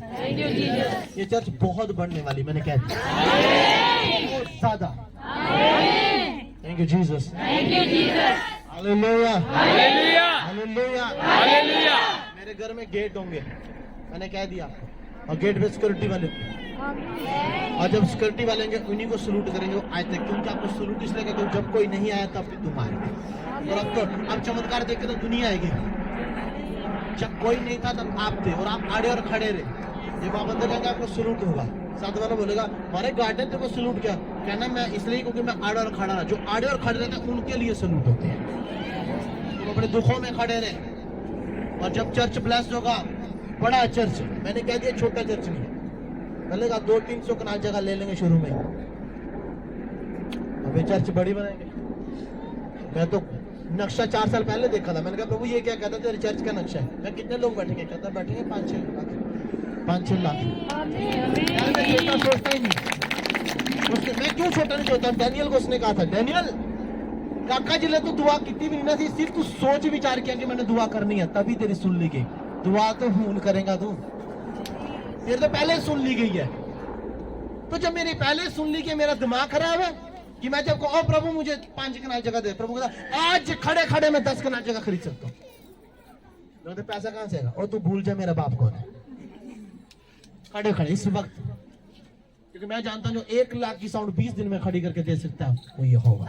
ये चर्च बहुत बढ़ने वाली, मैंने कह दिया, बहुत ज्यादा। Thank you Jesus. Hallelujah, hallelujah, hallelujah, hallelujah. मेरे घर में गेट होंगे, मैंने कह दिया आपको, और गेट पे सिक्योरिटी वाले, और जब सिक्योरिटी वाले होंगे उन्हीं को सलूट करेंगे वो आज तक, क्योंकि आपको सलूट इसलिए क्योंकि जब कोई नहीं आया तब भी तुम आए। और अब तो अब चमत्कार देख के तो दुनिया आएगी। जब कोई नहीं था तब आप थे और आप आड़े और खड़े रहे। जब आप अंदर जाएंगे आपको सलूट होगा। साथ वाला बोलेगा हमारे गार्डन तेरे को सलूट किया, कहना मैं इसलिए क्योंकि मैं आड़े और खड़ा रहा। जो आड़े और खड़े रहते हैं उनके लिए सलूट होते हैं। तुम अपने दुखों में खड़े रहे। और जब चर्च ब्लेस्ड होगा, बड़ा चर्च, मैंने कह दिया छोटा चर्च नहीं, चलेगा 200-300 कनाल जगह ले लेंगे शुरू में, अभी चर्च बड़ी बनाएंगे। मैं तो नक्शा 4 साल पहले देखा था, मैंने कहा प्रभु ये क्या कहता तेरे चर्च का नक्शा है? मैं कितने लोग बैठेंगे? कहता बैठेंगे 5-6 लाख, 5-6 लाख। यार मैं छोटा सोचता ही नहीं, उसके मैं क्यों छोटा नहीं सोचता? डैनियल को उसने कहा था, डैनियल काका जी ने तो दुआ कितनी भी नहीं थी, सिर्फ तू सोच विचार किया कि मैंने दुआ करनी है, तभी तेरी सुन ली गई। दुआ तो खून करेगा तू, तेरे तो पहले सुन ली गई है। तो जब मेरी पहले सुन ली गई, मेरा दिमाग खराब है कि मैं जब कहूँ प्रभु मुझे 5 कनाल जगह दे, प्रभु कहता आज खड़े खड़े मैं 10 कनाल जगह खरीद सकता हूँ। तो पैसा कहां से आएगा? और तू भूल जा मेरा बाप कौन है। खड़े खड़े इस वक्त, क्योंकि मैं जानता हूँ जो 1 लाख की साउंड 20 दिन में खड़ी करके दे सकता है वो ये होगा।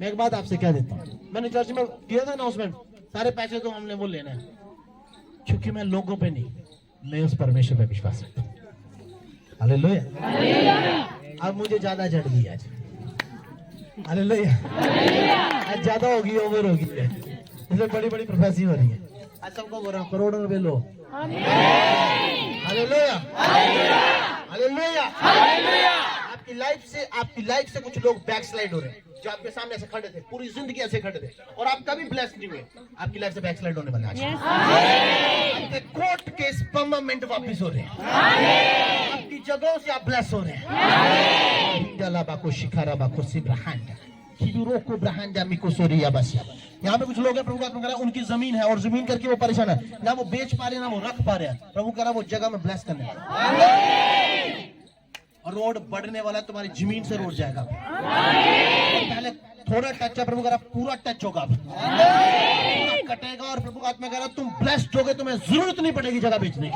मैं एक बात आपसे कह देता हूँ, मैंने चर्च में किया था अनाउंसमेंट, सारे पैसे तो हमने वो लेना है, क्योंकि मैं लोगों पे नहीं, मैं उस परमेश्वर पे विश्वास रखता हूँ। हालेलुया। अब मुझे ज्यादा चढ़ गई आज, हालेलुया, आज ज्यादा होगी, ओवर होगी, इसमें बड़ी बड़ी प्रोफेसी हो रही है। आज सबको बोल रहा हूँ करोड़ों रुपए लो। Hallelujah, hallelujah, hallelujah. आपकी लाइफ से कुछ लोग बैकस्लाइड हो रहे हैं, जो आपके सामने ऐसे खड़े थे, पूरी जिंदगी ऐसे खड़े थे और आप कभी ब्लेस्ड नहीं हुए, आपकी लाइफ से बैकस्लाइड होने वाले हैं। आपके कोर्ट केस परमानेंट वापस हो रहे हैं, आपकी जगहों से आप ब्लेस हो रहे हैं। यहाँ पे कुछ लोग हैं, प्रभु का आत्मा कह रहा है उनकी जमीन है और जमीन करके वो परेशान है, ना वो बेच पा रहे ना वो रख पा रहे हैं। प्रभु कह रहा है वो जगह में ब्लेस करने और रोड बढ़ने वाला है, तुम्हारी जमीन से रोड जाएगा। पहले थोड़ा टच है, प्रभु कह रहा पूरा टच होगा, कटेगा। और प्रभु का आत्मा कह रहा तुम ब्लेस्ड होगे, तुम्हें जरूरत नहीं पड़ेगी जगह बेचने की।